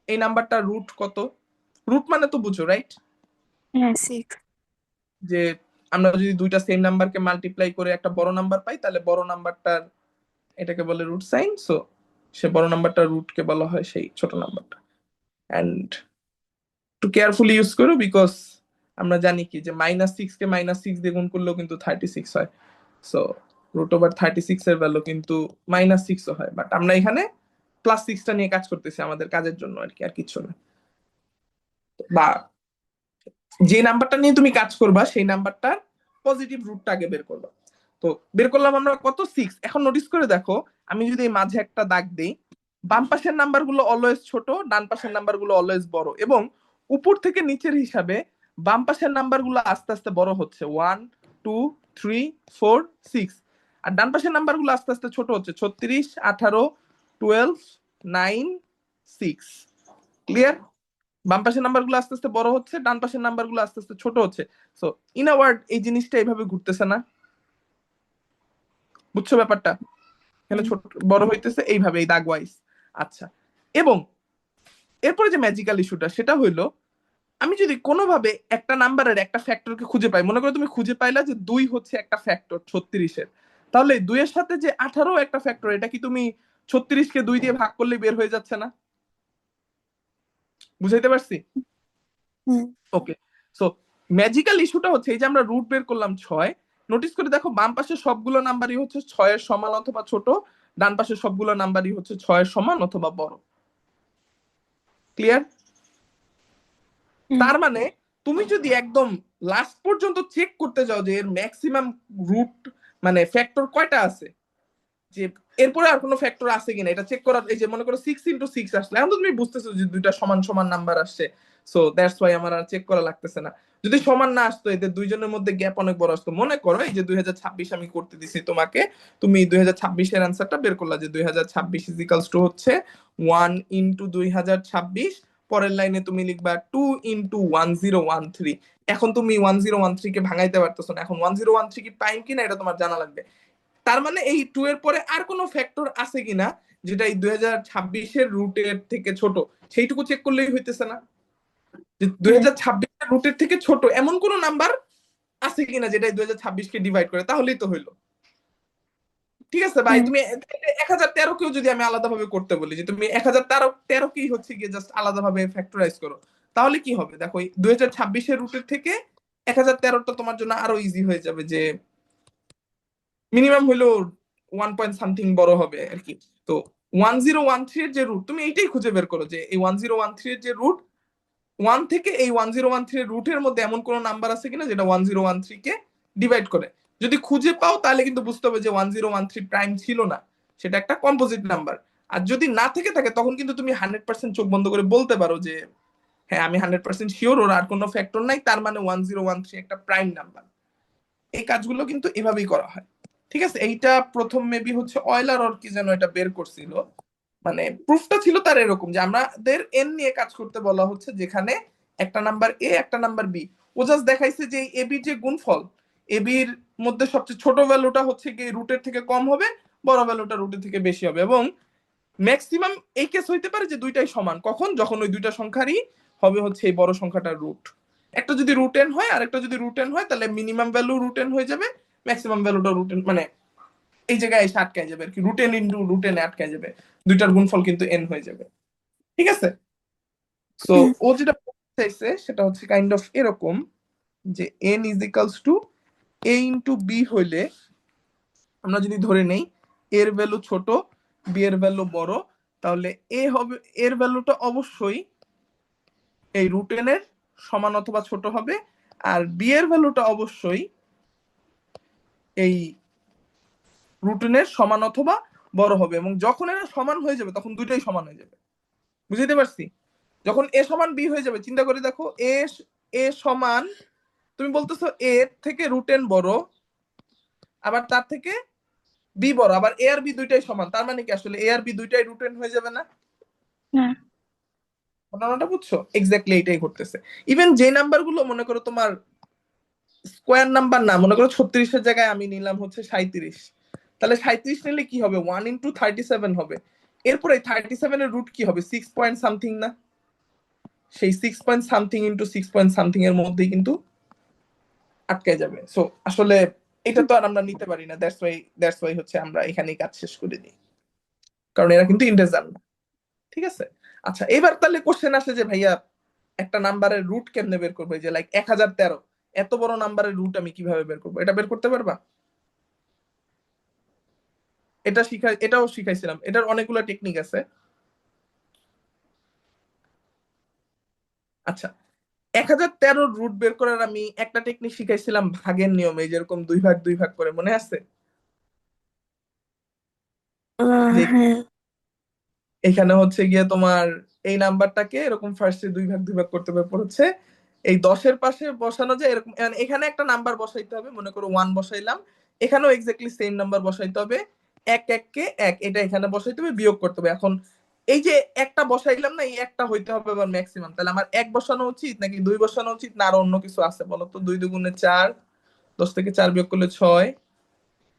এই নাম্বারটা রুট কত? রুট মানে তো বুঝো, রাইট? হ্যাঁ, 6। যে আমরা যদি দুইটা সেম নাম্বারকে মাল্টিপ্লাই করে একটা বড় নাম্বার পাই, তাহলে বড় নাম্বারটার এটাকে বলে রুট সাইন। সো সে বড় নাম্বারটা রুটকে বলা হয় সেই ছোট নাম্বারটা। এন্ড একটু কেয়ারফুলি ইউজ করো, বিকজ আমরা জানি কি যে -6 কে -6 দিয়ে গুণ করলেও কিন্তু 36 হয়। সো √36 এর ভ্যালু কিন্তু -6 হয়, বাট আমরা এখানে +6টা নিয়ে কাজ করতেছি আমাদের কাজের জন্য আর কি, আর কিছু না। বা যে নাম্বারটা নিয়ে তুমি কাজ করবা সেই নাম্বারটার পজিটিভ রুটটা আগে বের করবা। তো বের করলাম আমরা কত, 6। এখন নোটিস করে দেখো, আমি যদি এই মাঝে একটা দাগ দিই, বাম পাশের নাম্বার গুলো অলওয়েজ ছোট, ডান পাশের নাম্বার গুলো অলওয়েজ বড়, এবং উপর থেকে নিচের হিসাবে বাম পাশের নাম্বার গুলো আস্তে আস্তে বড় হচ্ছে, 1 2 3 4 6, আর ডান পাশের নাম্বার গুলো আস্তে আস্তে ছোট হচ্ছে, 36 18 12 9 6। ক্লিয়ার? বাম পাশের নাম্বার গুলো আস্তে আস্তে বড় হচ্ছে, ডান পাশের নাম্বার গুলো আস্তে আস্তে ছোট হচ্ছে। সো ইন আ ওয়ার্ড এই জিনিসটা এইভাবে ঘুরতেছে না? বুঝছো ব্যাপারটা? এখানে হুম। ছোট বড় হইতেছে এইভাবে, এই দাগ ওয়াইজ। আচ্ছা, এবং এরপরে যে ম্যাজিক্যাল ইস্যুটা সেটা হইলো, আমি যদি কোনোভাবে একটা নাম্বারের একটা ফ্যাক্টরকে খুঁজে পাই, মনে করো তুমি খুঁজে পাইলা যে 2 হচ্ছে একটা ফ্যাক্টর 36-এর, তাহলে 2 এর সাথে যে 18 একটা ফ্যাক্টর, এটা কি তুমি 36-কে 2 দিয়ে ভাগ করলে বের হয়ে যাচ্ছে না? বুঝাইতে পারছি? হুম। ওকে। সো ম্যাজিক্যাল ইস্যুটা হচ্ছে এই যে আমরা রুট বের করলাম 6, নোটিস করে দেখো বাম পাশে সবগুলো নাম্বারই হচ্ছে 6-এর সমান অথবা ছোট, ডান পাশে সবগুলো নাম্বারই হচ্ছে 6-এর সমান অথবা বড়। ক্লিয়ার? হুম। তার মানে তুমি যদি একদম লাস্ট পর্যন্ত চেক করতে যাও যে এর ম্যাক্সিমাম রুট মানে ফ্যাক্টর কয়টা আছে, যে এরপরে আর কোনো ফ্যাক্টর আছে কিনা এটা চেক করার, এই যে মনে করো 6 into 6 আসলে, এখন তো তুমি বুঝতেছো যে দুইটা সমান সমান নাম্বার আসছে। সো দ্যাটস ওয়াই আমার আর চেক করা লাগতেছে না। যদি সমান না আসতো, এদের দুইজনের মধ্যে গ্যাপ অনেক বড় আসতো। মনে করো এই যে 2026 আমি করতে দিছি তোমাকে, তুমি 2026-এর অ্যান্সারটা বের করলা যে 2026 ইজিক্যালস টু হচ্ছে 1 into 2026, পরের লাইনে তুমি লিখবা 2 into 1013। এখন তুমি 1013 কে ভাঙাইতে পারতেছো না, এখন 1013 কি প্রাইম কিনা এটা তোমার জানা লাগবে। তার মানে এই 2 এর পরে আর কোনো ফ্যাক্টর আছে কিনা যেটা এই 2026-এর রুটের থেকে ছোট, সেইটুকু চেক করলেই হইতেছে না? যে হ্যাঁ। 2026-এর রুটের থেকে ছোট এমন কোন নাম্বার আছে কিনা যেটা 2026 কে ডিভাইড করে, তাহলেই তো হইলো। ঠিক আছে ভাই, হুম তুমি 1013 কেও যদি আমি আলাদাভাবে করতে বলি, যে তুমি 1013 কি হচ্ছে গিয়ে জাস্ট আলাদাভাবে ফ্যাক্টরাইজ করো, তাহলে কি হবে দেখো, 2026-এর রুটের থেকে 1013টা তোমার জন্য আরো ইজি হয়ে যাবে, যে মিনিমাম হইলো 1 পয়েন্ট সামথিং বড় হবে আর কি। তো 1013 এর যে রুট, তুমি এইটাই খুঁজে বের করো যে এই 1013 এর যে রুট, 1 থেকে এই 1013 এর রুটের মধ্যে এমন কোন নাম্বার আছে কিনা যেটা 1013 কে ডিভাইড করে। যদি খুঁজে পাও তাহলে কিন্তু বুঝতে হবে যে 1013 প্রাইম ছিল না, সেটা একটা কম্পোজিট নাম্বার। আর যদি না থেকে থাকে তখন কিন্তু তুমি 100% চোখ বন্ধ করে বলতে পারো যে হ্যাঁ আমি 100% শিওর ওর আর কোনো ফ্যাক্টর নাই, তার মানে 1013 একটা প্রাইম নাম্বার। এই কাজগুলো কিন্তু এভাবেই করা হয়। ঠিক আছে, এইটা প্রথম মেবি হচ্ছে অয়লার ওর কি যেন এটা বের করছিল, মানে প্রুফটা ছিল তার এরকম যে আমাদের এন নিয়ে কাজ করতে বলা হচ্ছে, যেখানে একটা নাম্বার এ একটা নাম্বার বি। ও জাস্ট দেখাইছে যে এ বির যে গুণফল, এ বির মধ্যে সবচেয়ে ছোট ভ্যালুটা হচ্ছে কি রুটের থেকে কম হবে, বড় ভ্যালুটা রুটের থেকে বেশি হবে। এবং ম্যাক্সিমাম এই কেস হইতে পারে যে দুইটাই সমান, কখন, যখন ওই দুইটা সংখ্যারই হবে হচ্ছে এই বড় সংখ্যাটার রুট। একটা যদি রুট এন হয় আর একটা যদি রুট এন হয়, তাহলে মিনিমাম ভ্যালু রুট এন হয়ে যাবে, ম্যাক্সিমাম ভ্যালুটা রুট এন, মানে এই জায়গায় এসে আটকায় যাবে আর কি, root n into root n আটকায় যাবে, দুইটার গুণফল কিন্তু এন হয়ে যাবে। ঠিক আছে, সো হুম ও যেটা বলতে চাইছে সেটা হচ্ছে কাইন্ড অফ এরকম, যে n is equals to a into b হইলে, আমরা যদি ধরে নেই এর ভ্যালু ছোট, বি এর ভ্যালু বড়, তাহলে এ হবে, এর ভ্যালুটা অবশ্যই এই রুট এন এর সমান অথবা ছোট হবে, আর বি এর ভ্যালুটা অবশ্যই এই রুট এন এর সমান অথবা বড় হবে। এবং যখন এরা সমান হয়ে যাবে তখন দুইটাই সমান হয়ে যাবে, বুঝতে পারছি? যখন এ সমান বি হয়ে যাবে, চিন্তা করে দেখো, এ এ সমান, তুমি বলতেছো এ থেকে রুট এন বড়, আবার তার থেকে বি বড়, আবার এ আর বি দুইটাই সমান, তার মানে কি আসলে এ আর বি দুইটাই রুট এন হয়ে যাবে না? হ্যাঁ ঘটনাটা বুঝছো? এক্স্যাক্টলি এইটাই ঘটতেছে। ইভেন যে নাম্বার গুলো মনে করো তোমার স্কোয়ার নাম্বার না, মনে করো 36-এর জায়গায় আমি নিলাম হচ্ছে 37, তাহলে 37 নিলে কি হবে, 1 ইন্টু 37 হবে। এরপরে 37-এর রুট কি হবে, 6 পয়েন্ট সামথিং না? সেই 6 point something into 6 point something এর মধ্যেই কিন্তু আটকে যাবে। সো আসলে এটা তো আর আমরা নিতে পারি না, দ্যাটস ওয়াই হচ্ছে আমরা এখানেই কাজ শেষ করে দিই, কারণ এরা কিন্তু ইন্টিজার না। ঠিক আছে, আচ্ছা এবার তাহলে কোশ্চেন আসে যে ভাইয়া একটা নাম্বারের রুট কেমনে বের করবো, এই যে লাইক 1013, এত বড় নাম্বারের রুট আমি কিভাবে বের করবো, এটা বের করতে পারবা? এটাও শিখাইছিলাম, এটার অনেকগুলো টেকনিক আছে। আচ্ছা, 1013 রুট বের করার আমি একটা টেকনিক শিখাইছিলাম ভাগের নিয়মে, যেরকম দুই ভাগ দুই ভাগ করে, মনে আছে? যে হ্যাঁ এখানে হচ্ছে গিয়ে তোমার এই নাম্বারটাকে এরকম ফার্স্টে দুই ভাগ দুই ভাগ করতে হবে, এরপর হচ্ছে এই 10-এর পাশে বসানো যায় এরকম, মানে এখানে একটা নাম্বার বসাইতে হবে, মনে করো 1 বসাইলাম, এখানেও এক্স্যাক্টলি সেম নাম্বার বসাইতে হবে, এক এক কে এক, এটা এখানে বসাইতে হবে, বিয়োগ করতে হবে। এখন এই যে একটা বসাইলাম না, এই একটা হইতে হবে আবার ম্যাক্সিমাম, তাহলে আমার এক বসানো উচিত নাকি দুই বসানো উচিত, না আরো অন্য কিছু আছে বলো তো? 2 × 2 = 4, 10 থেকে 4 বিয়োগ করলে 6,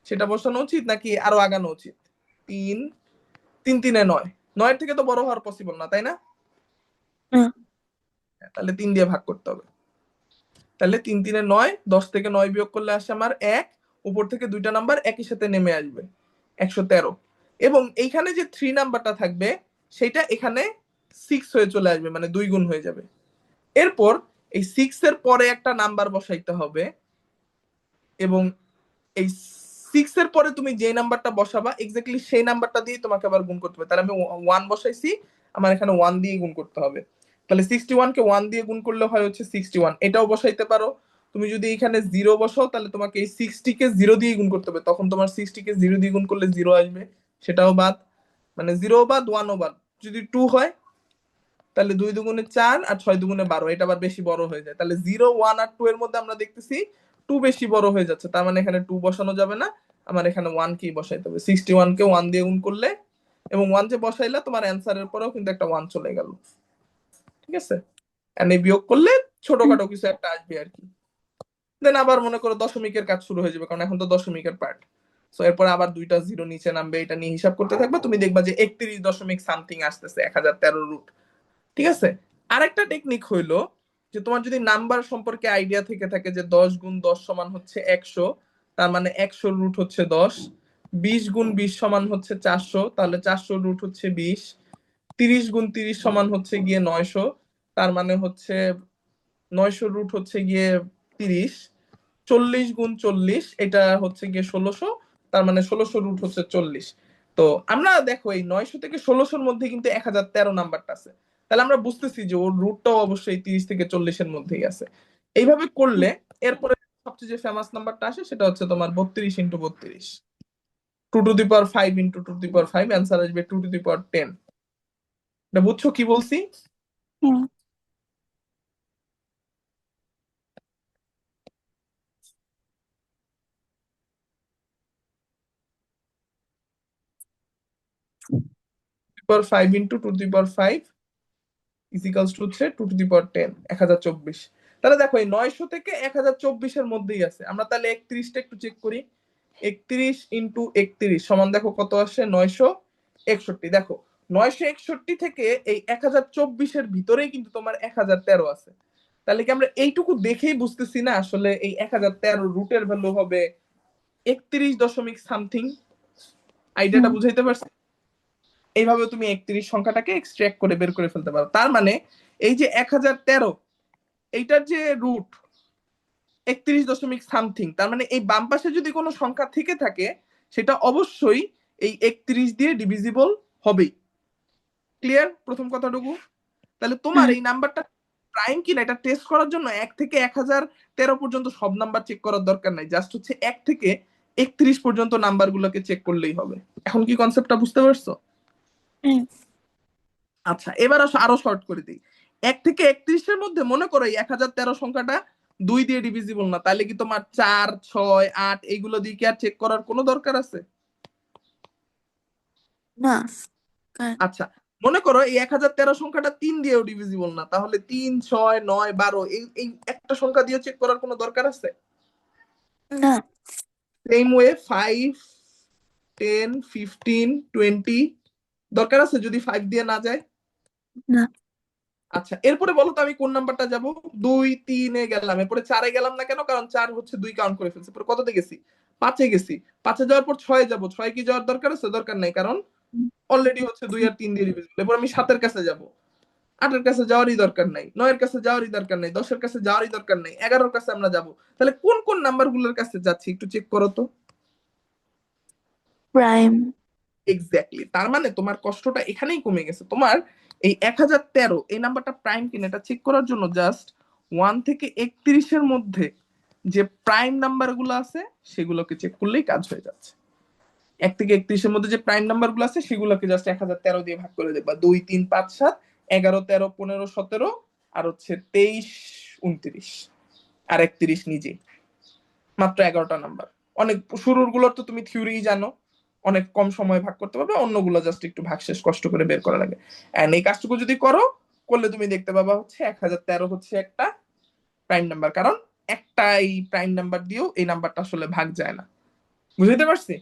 সেটা বসানো উচিত নাকি আরো আগানো উচিত? 3, 3 × 3 = 9, 9-এর থেকে তো বড় হওয়ার পসিবল না, তাই না? হ্যাঁ তাহলে 3 দিয়ে ভাগ করতে হবে। তাহলে 3 × 3 = 9, 10 থেকে 9 বিয়োগ করলে আসে আমার 1, উপর থেকে দুইটা নাম্বার একই সাথে নেমে আসবে, 113। এবং এইখানে যে 3 নাম্বারটা থাকবে সেটা এখানে 6 হয়ে চলে আসবে, মানে 2 গুণ হয়ে যাবে। এরপর এই 6 এর পরে একটা নাম্বার বসাইতে হবে, এবং এই 6 এর পরে তুমি যে নাম্বারটা বসাবা এক্স্যাক্টলি সেই নাম্বারটা দিয়ে তোমাকে আবার গুণ করতে হবে। তাহলে আমি 1 বসাইছি, আমার এখানে 1 দিয়ে গুণ করতে হবে। তাহলে 61-কে 1 দিয়ে গুণ করলে হয় হচ্ছে 61, এটাও বসাইতে পারো। তুমি যদি এখানে 0 বসাও তাহলে তোমাকে এই 60-কে 0 দিয়ে গুণ করতে হবে, তখন তোমার 60-কে 0 দিয়ে গুণ করলে 0 আসবে, সেটাও বাদ, মানে 0 বাদ, 1ও বাদ। যদি 2 হয় তাহলে 2 × 2 = 4 আর 6 × 2 = 12, এটা আবার বেশি বড় হয়ে যায়। তাহলে 0, 1 আর 2 এর মধ্যে আমরা দেখতেছি 2 বেশি বড় হয়ে যাচ্ছে, তার মানে এখানে 2 বসানো যাবে না, আমার এখানে 1 কেই বসাইতে হবে। 61-কে 1 দিয়ে গুণ করলে, এবং 1 যে বসাইলা তোমার অ্যান্সারের পরেও কিন্তু একটা 1 চলে গেল। ঠিক আছে, এন্ড এই বিয়োগ করলে ছোটখাটো কিছু একটা আসবে আর কি। দেন আবার মনে করো দশমিকের কাজ শুরু হয়ে যাবে, কারণ এখন তো দশমিকের পার্ট। সো এরপর আবার দুইটা জিরো নিচে নামবে, এটা নিয়ে হিসাব করতে থাকবে, তুমি দেখবা যে 31 দশমিক সামথিং আসতেছে 1013 রুট। ঠিক আছে, আরেকটা টেকনিক হইলো যে তোমার যদি নাম্বার সম্পর্কে আইডিয়া থেকে থাকে যে 10 × 10 সমান হচ্ছে 100, তার মানে 100 রুট হচ্ছে 10। 20 × 20 সমান হচ্ছে 400, তাহলে 400 রুট হচ্ছে 20। 30 × 30 সমান হচ্ছে গিয়ে 900, তার মানে হচ্ছে 900 রুট হচ্ছে গিয়ে 30। 40 × 40 এটা হচ্ছে গিয়ে 1600, তার মানে 1600 রুট হচ্ছে 40। তো আমরা দেখো এই 900 থেকে 1600-র মধ্যে কিন্তু 1013 নাম্বারটা আছে, তাহলে আমরা বুঝতেছি যে ওর রুটটাও অবশ্যই 30 থেকে 40-এর মধ্যেই আছে। এইভাবে করলে এরপরে সবচেয়ে যে ফেমাস নাম্বারটা আসে সেটা হচ্ছে তোমার 32 × 32, 2⁵ ইন্টু 2⁵, অ্যান্সার আসবে 2⁻10। এটা বুঝছো কি বলছি? হুম। 2⁵ ইন্টু 2⁵ ইজিক্যালস টু হচ্ছে 2⁻10, 1024। তাহলে দেখো এই 900 থেকে 1024-এর মধ্যেই আছে। আমরা তাহলে 31টা একটু চেক করি। 31 × 31 সমান দেখো কত আসে, 961। দেখো 961 থেকে এই 1024-এর ভিতরেই কিন্তু তোমার 1013 আছে। তাহলে কি আমরা এইটুকু দেখেই বুঝতেছি না আসলে এই 1013 রুটের ভ্যালু হবে 31 দশমিক সামথিং? আইডিয়াটা হুম। বুঝাইতে পারছি? এইভাবে তুমি 31 সংখ্যাটাকে এক্সট্রাক্ট করে বের করে ফেলতে পারো। তার মানে এই যে 1013, এইটার যে রুট 31 দশমিক সামথিং, তার মানে এই বাম পাশে যদি কোনো সংখ্যা থেকে থাকে সেটা অবশ্যই এই 31 দিয়ে ডিভিজিবল হবেই। ক্লিয়ার প্রথম কথাটুকু? তাহলে তোমার হুম। এই নাম্বারটা প্রাইম কিনা এটা টেস্ট করার জন্য 1 থেকে 1013 পর্যন্ত সব নাম্বার চেক করার দরকার নাই, জাস্ট হচ্ছে 1 থেকে 31 পর্যন্ত নাম্বার গুলোকে চেক করলেই হবে। এখন কি কনসেপ্টটা বুঝতে পারছো? হুম। আচ্ছা, এবার আসো আরো শর্ট করে দিই। 1 থেকে 31-এর মধ্যে মনে করো এই 1013 সংখ্যাটা 2 দিয়ে ডিভিজিবল না, তাহলে কি তোমার 4, 6, 8 এইগুলো দিয়ে কি আর চেক করার কোনো দরকার আছে? না। কারণ আচ্ছা, মনে করো এই 1013 সংখ্যাটা 3 দিয়েও ডিভিজিবল না, তাহলে 3, 6, 9, 12 এই এই একটা সংখ্যা দিয়ে চেক করার কোনো দরকার আছে? না। সেম ওয়ে 5, 10, 15, 20 দরকার আছে যদি 5 দিয়ে না যায়? না। আচ্ছা, এরপরে বলো তো আমি কোন নাম্বারটা যাব? 2, 3-এ গেলাম, এরপরে 4-এ গেলাম না কেন? কারণ 4 হচ্ছে 2 কাউন্ট করে ফেলছে। পরে কততে গেছি? 5-এ গেছি। 5-এ যাওয়ার পর 6-এ যাব। 6-এ কি যাওয়ার দরকার আছে? দরকার নাই, কারণ অলরেডি হচ্ছে 2 আর 3 দিয়ে ডিভিজিবল। এরপর আমি 7-এর কাছে যাব। 8-এর কাছে যাওয়ারই দরকার নাই, 9-এর কাছে যাওয়ারই দরকার নাই, 10-এর কাছে যাওয়ারই দরকার নাই, 11-এর কাছে আমরা যাব। তাহলে কোন কোন নাম্বারগুলোর কাছে যাচ্ছি একটু চেক করো তো। প্রাইম। এক্স্যাক্টলি, তার মানে তোমার কষ্টটা এখানেই কমে গেছে। তোমার এই 1013 এই নাম্বারটা প্রাইম কিনা এটা চেক করার জন্য জাস্ট 1 থেকে 31-এর মধ্যে যে প্রাইম নাম্বার গুলো আছে সেগুলোকে চেক করলেই কাজ হয়ে যাচ্ছে। 1 থেকে 31-এর মধ্যে যে প্রাইম নাম্বার গুলো আছে সেগুলোকে জাস্ট 1013 দিয়ে ভাগ করে দেখবা। 2, 3, 5, 7, 11, 13, 15, 17 আর হচ্ছে 23, 29 আর 31 নিজেই, মাত্র 11টা নাম্বার। অনেক শুরুর গুলোর তো তুমি থিওরি জানো, অনেক কম সময় ভাগ করতে পারবে, অন্যগুলো জাস্ট একটু ভাগশেষ কষ্ট করে বের করা লাগে। এন্ড এই কাজটুকু যদি করো, করলে তুমি দেখতে পাবা হচ্ছে 1013 হচ্ছে একটা প্রাইম নাম্বার, কারণ একটা এই প্রাইম নাম্বার দিয়েও এই নাম্বারটা আসলে ভাগ যায় না। বুঝতে পারছি?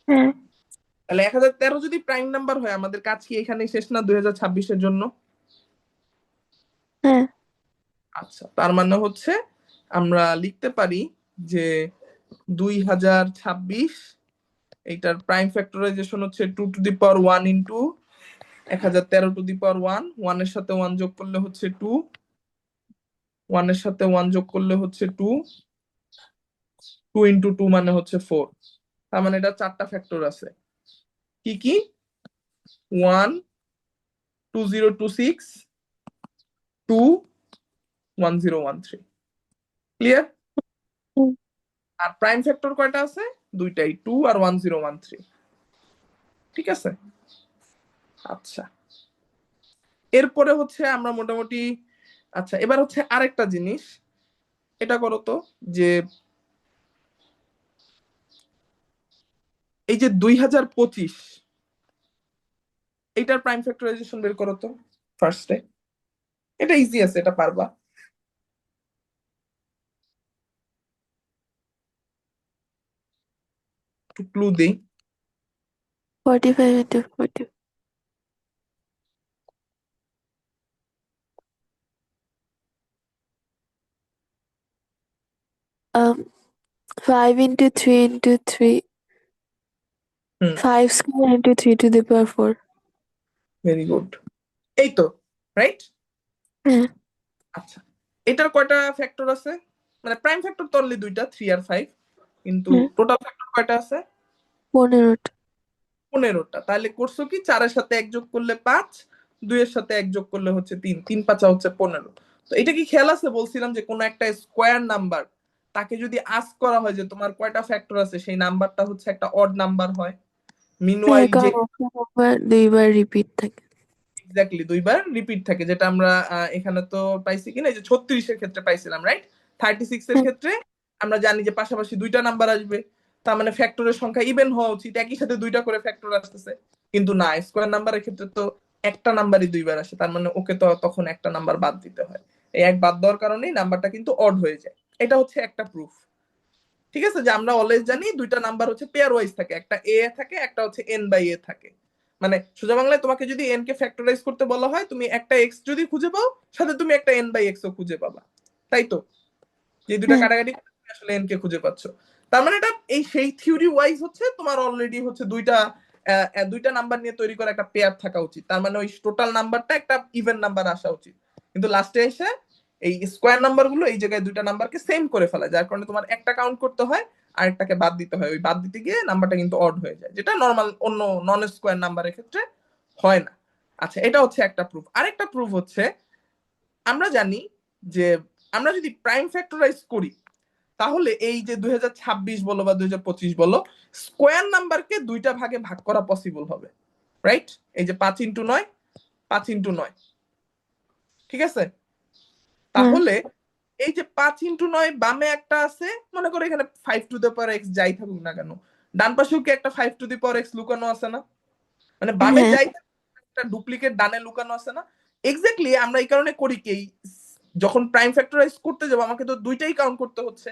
হ্যাঁ। তাহলে 1013 যদি প্রাইম নাম্বার হয় আমাদের কাজ কি এখানেই শেষ না 2026-এর জন্য? হ্যাঁ। আচ্ছা, তার মানে হচ্ছে আমরা লিখতে পারি যে 2026 এইটার প্রাইম ফ্যাক্টরাইজেশন হচ্ছে 2⁻1 ইন্টু 1013⁻1, 1 এর সাথে 1 যোগ করলে হচ্ছে 2, 1 এর সাথে 1 যোগ করলে হচ্ছে 2, 2 ইন্টু 2 মানে হচ্ছে 4। তার মানে এটা 4টা ফ্যাক্টর আছে। কি কি? 1, 2026, 2, 1013। ক্লিয়ার? হুম। আর প্রাইম ফ্যাক্টর কয়টা আছে? দুইটাই, 2 আর 1013। ঠিক আছে? আচ্ছা, এরপরে হচ্ছে আমরা মোটামুটি, আচ্ছা এবার হচ্ছে আরেকটা জিনিস, এটা করো তো যে এই যে 2025 এইটার প্রাইম ফ্যাক্টরাইজেশন বের করো তো ফার্স্টে। এটা ইজি আছে, এটা পারবা। একটু ক্লু দেই। 45 into 40. 5 into 3 into 3, hmm 5 square into 3 to the power 4. Very good, এই তো, রাইট। হ্যাঁ আচ্ছা, এটার কয়টা ফ্যাক্টর আছে? মানে প্রাইম ফ্যাক্টর তো অনলি দুইটা, 3 আর 5, কিন্তু হ্যাঁ টোটাল ফ্যাক্টর কয়টা আছে? 15টা। 15টা। তাহলে করছো কি, 4-এর সাথে 1 যোগ করলে 5, 2-এর সাথে 1 যোগ করলে হচ্ছে 3, 3 5 হচ্ছে 15। তো এটা কি খেয়াল আছে, বলছিলাম যে কোনো একটা স্কোয়ার নাম্বার তাকে যদি আস্ক করা হয় যে তোমার কয়টা ফ্যাক্টর আছে, সেই নাম্বারটা হচ্ছে একটা অড নাম্বার হয়। হ্যাঁ মিনওয়াইল যে কারণ একটা নাম্বার 2বার রিপিট থাকে। এক্স্যাক্টলি 2বার রিপিট থাকে, যেটা আমরা এখানে তো পাইছি কিনা, এই যে 36-এর ক্ষেত্রে পাইছিলাম, রাইট? 36-এর হ্যাঁ ক্ষেত্রে আমরা জানি যে পাশাপাশি দুইটা নাম্বার আসবে, তার মানে ফ্যাক্টরের সংখ্যা ইভেন হওয়া উচিত, একই সাথে দুইটা করে ফ্যাক্টর আসতেছে। কিন্তু না, স্কোয়ার নাম্বারের ক্ষেত্রে তো একটা নাম্বারই 2বার আসে, তার মানে ওকে তো তখন একটা নাম্বার বাদ দিতে হয়। এই এক বাদ দেওয়ার কারণেই নাম্বারটা কিন্তু অড হয়ে যায়। এটা হচ্ছে একটা প্রুফ। ঠিক আছে, যে আমরা অলওয়েজ জানি দুইটা নাম্বার হচ্ছে পেয়ার ওয়াইজ থাকে, একটা এ থাকে, একটা হচ্ছে এন বাই এ থাকে। মানে সোজা বাংলায় তোমাকে যদি এন কে ফ্যাক্টরাইজ করতে বলা হয়, তুমি একটা এক্স যদি খুঁজে পাও, সাথে তুমি একটা এন বাই এক্স ও খুঁজে পাবা, তাই তো? যে দুইটা হ্যাঁ কাটাকাটি করে তুমি আসলে এন কে খুঁজে পাচ্ছ। তার মানে এটা এই সেই থিওরি ওয়াইজ হচ্ছে তোমার অলরেডি হচ্ছে দুইটা নাম্বার নিয়ে তৈরি করা একটা পেয়ার থাকা উচিত, তার মানে ওই টোটাল নাম্বারটা একটা ইভেন নাম্বার আসা উচিত। কিন্তু লাস্টে এসে এই স্কোয়ার নাম্বার গুলো এই জায়গায় দুইটা নাম্বারকে সেম করে ফেলে, যার কারণে তোমার একটা কাউন্ট করতে হয়, আরেকটাকে বাদ দিতে হয়। ওই বাদ দিতে গিয়ে নাম্বারটা কিন্তু অড হয়ে যায়, যেটা নর্মাল অন্য নন স্কোয়ার নাম্বারের ক্ষেত্রে হয় না। আচ্ছা, এটা হচ্ছে একটা প্রুফ। আরেকটা প্রুফ হচ্ছে, আমরা জানি যে আমরা যদি প্রাইম ফ্যাক্টরাইজ করি, তাহলে এই যে 2026 বলো বা 2025 বলো, স্কোয়ার নাম্বারকে দুইটা ভাগে ভাগ করা পসিবল হবে, রাইট? এই যে 5x9, 5x9, ঠিক আছে? হ্যাঁ তাহলে এই যে 5x9 বামে একটা আছে, মনে করো এখানে 5 টু দ্য পাওয়ার এক্স যাই থাকুক না কেন, ডান পাশেও কি একটা 5 টু দ্য পাওয়ার এক্স লুকানো আছে না? মানে বামে হ্যাঁ যাই থাকুক, একটা ডুপ্লিকেট ডানে লুকানো আছে না? এক্স্যাক্টলি আমরা এই কারণে করি কি, যখন প্রাইম ফ্যাক্টরাইজ করতে যাবো আমাকে তো দুইটাই কাউন্ট করতে হচ্ছে।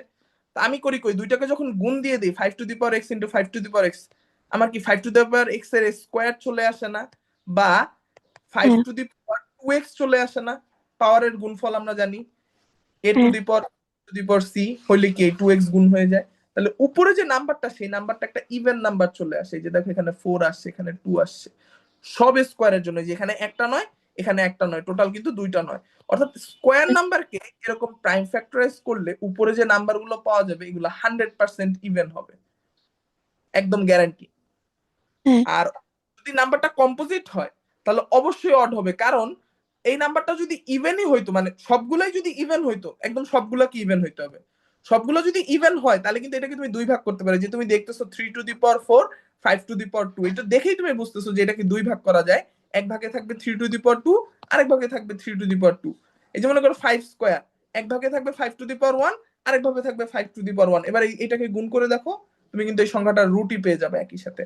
তা আমি করি কই, দুইটাকে যখন গুণ দিয়ে দিই, 5 to the power x into 5 to the power x, আমার কি 5 টু দি পাওয়ার এক্স এর স্কোয়ার চলে আসে না? বা ফাইভ হ্যাঁ to the power two x চলে আসে না? পাওয়ারের গুণফল আমরা জানি, এ টু হ্যাঁ দি power two the power C হইলে কি 2x গুণ হয়ে যায়। তাহলে উপরে যে নাম্বারটা, সেই নাম্বারটা একটা ইভেন নাম্বার চলে আসে। এই যে দেখো এখানে 4 আসছে, এখানে 2 আসছে, সব স্কোয়ারের জন্য। যে এখানে একটা নয়, এখানে একটা নয়, টোটাল কিন্তু দুইটা নয়। অর্থাৎ স্কোয়ার নাম্বারকে এরকম প্রাইম ফ্যাক্টরাইজ করলে উপরে যে নাম্বার গুলো পাওয়া যাবে, এগুলো 100% ইভেন হবে, একদম গ্যারান্টি। হ্যাঁ আর যদি নাম্বারটা কম্পোজিট হয়, তাহলে অবশ্যই অড হবে, কারণ এই নাম্বারটা যদি ইভেনই হইতো, মানে সবগুলাই যদি ইভেন হইতো, একদম সবগুলা কি ইভেন হইতে হবে, সবগুলো যদি ইভেন হয়, তাহলে কিন্তু এটাকে তুমি দুই ভাগ করতে পারো। যে তুমি দেখতেছো 3 to the power 4, 5 to the পাওয়ার 2, এটা দেখেই তুমি বুঝতেছো যে এটাকে দুই ভাগ করা যায়। এক ভাগে থাকবে 3 টু দি পাওয়ার 2, আরেক ভাগে থাকবে 3 টু দি পাওয়ার 2। এই যে মনে করো 5 স্কোয়ার, এক ভাগে থাকবে 5 টু দি পাওয়ার 1, আরেক ভাগে থাকবে 5 টু দি পাওয়ার 1। এবার এটাকে গুণ করে দেখো, তুমি কিন্তু এই সংখ্যাটার রুটই পেয়ে যাবে একই সাথে,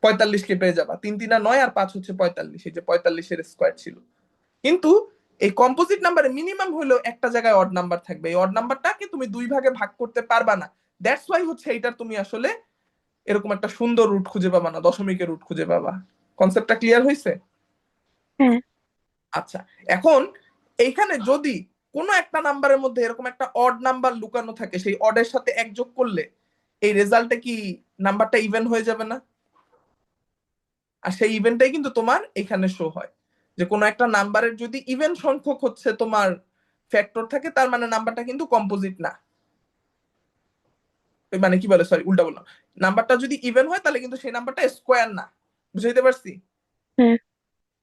45 কে পেয়ে যাবা। 3 3 9 আর 5 হচ্ছে 45, এই যে 45-এর স্কোয়ার ছিল। কিন্তু এই কম্পোজিট নাম্বারে মিনিমাম হলেও একটা জায়গায় অড নাম্বার থাকবে, এই অড নাম্বারটাকে তুমি দুই ভাগে ভাগ করতে পারবা না। দ্যাটস ওয়াই হচ্ছে এইটার তুমি আসলে এরকম একটা সুন্দর রুট খুঁজে পাবা না, দশমিকের রুট খুঁজে পাবা। কনসেপ্টটা ক্লিয়ার হয়েছে? হ্যাঁ আচ্ছা, এখন এইখানে যদি কোনো একটা নাম্বারের মধ্যে এরকম একটা অড নাম্বার লুকানো থাকে, সেই অডের সাথে এক যোগ করলে এই রেজাল্টে কি নাম্বারটা ইভেন হয়ে যাবে না? আর সেই ইভেন্টটাই কিন্তু তোমার এখানে শো হয়, যে কোনো একটা নাম্বারের যদি ইভেন সংখ্যক হচ্ছে তোমার ফ্যাক্টর থাকে, তার মানে নাম্বারটা কিন্তু কম্পোজিট না। মানে কি বলে, সরি উল্টা বললাম, নাম্বারটা যদি ইভেন হয় তাহলে কিন্তু সেই নাম্বারটা স্কোয়ার না। বুঝাইতে পারছি? হ্যাঁ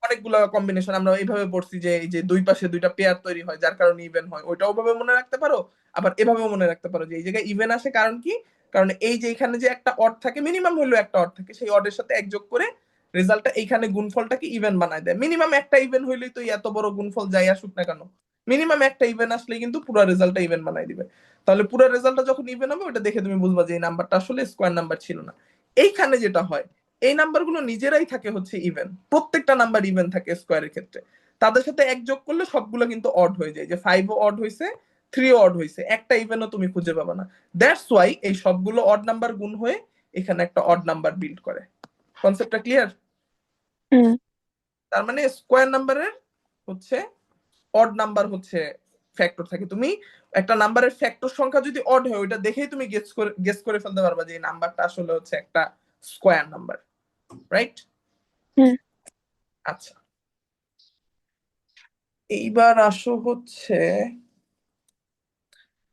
অনেকগুলো কম্বিনেশন আমরা এইভাবে পড়ছি, যে এই যে দুই পাশে দুইটা পেয়ার তৈরি হয়, যার কারণে ইভেন হয়, ওইটাও ভাবে মনে রাখতে পারো। আবার এভাবেও মনে রাখতে পারো যে এই জায়গায় ইভেন আসে কারণ কি, কারণ এই যে এখানে যে একটা অড থাকে, মিনিমাম হলেও একটা অড থাকে, সেই অডের সাথে এক যোগ করে রেজাল্টটা এইখানে গুণফলটাকে ইভেন বানায় দেয়। মিনিমাম একটা ইভেন হইলেই তো এত বড় গুণফল যাই আসুক না কেন, মিনিমাম একটা ইভেন আসলে কিন্তু পুরো রেজাল্টটা ইভেন বানাই দিবে। তাহলে পুরো রেজাল্টটা যখন ইভেন হবে, ওটা দেখে তুমি বুঝবা যে এই নাম্বারটা আসলে স্কোয়ার নাম্বার ছিল না। এইখানে যেটা হয়, এই নাম্বারগুলো নিজেরাই থাকে হচ্ছে ইভেন, প্রত্যেকটা নাম্বার ইভেন থাকে স্কোয়ারের ক্ষেত্রে। তাদের সাথে এক যোগ করলে সবগুলো কিন্তু অড হয়ে যায়, যে 5ও অড হয়েছে, 3ও অড হয়েছে, একটা ইভেনও তুমি খুঁজে পাবে না। দ্যাটস ওয়াই এই সবগুলো অড নাম্বার গুণ হয়ে এখানে একটা অড নাম্বার বিল্ড করে। কনসেপ্টটা ক্লিয়ার? হ্যাঁ তার মানে স্কোয়ার নাম্বারের হচ্ছে অড নাম্বার হচ্ছে ফ্যাক্টর থাকে। তুমি একটা নাম্বারের ফ্যাক্টর সংখ্যা যদি অড হয় ওইটা দেখেই তুমি গেস করে ফেলতে পারবা যে এই নাম্বারটা আসলে হচ্ছে একটা স্কোয়ার নাম্বার, রাইট? হ্যাঁ। আচ্ছা, এইবার আসো হচ্ছে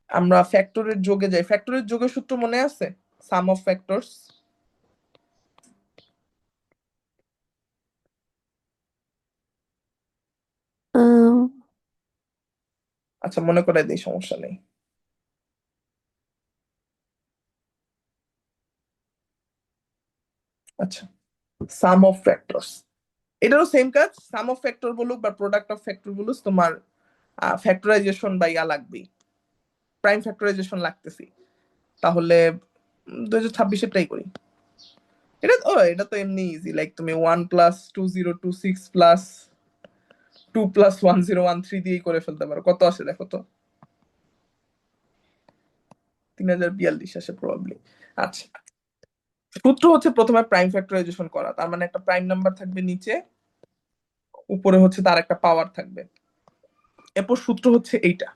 আমরা ফ্যাক্টরের যোগে যাই। ফ্যাক্টরের যোগের সূত্র মনে আছে? সাম অফ ফ্যাক্টরস। Um, আচ্ছা, মনে করে দিই, সমস্যা নেই। আচ্ছা, সাম অফ ফ্যাক্টরস, এটারও সেম কাজ। সাম অফ ফ্যাক্টর বলুক বা প্রোডাক্ট অফ ফ্যাক্টর বলুক, তোমার ফ্যাক্টরাইজেশন বা ইয়া লাগবেই, প্রাইম ফ্যাক্টরাইজেশন লাগতেছি। তাহলে 2026 ট্রাই করি। এটা তো এমনি ইজি, লাইক তুমি 1+2026 +2+1013 দিয়েই করে ফেলতে পারো। কত আসে দেখো তো? 3042 আসে প্রবাবলি। আচ্ছা, সূত্র হচ্ছে প্রথমে প্রাইম ফ্যাক্টরাইজেশন করা, তার মানে একটা প্রাইম নাম্বার থাকবে নিচে, উপরে হচ্ছে তার একটা পাওয়ার থাকবে। এরপর সূত্র হচ্ছে এইটা,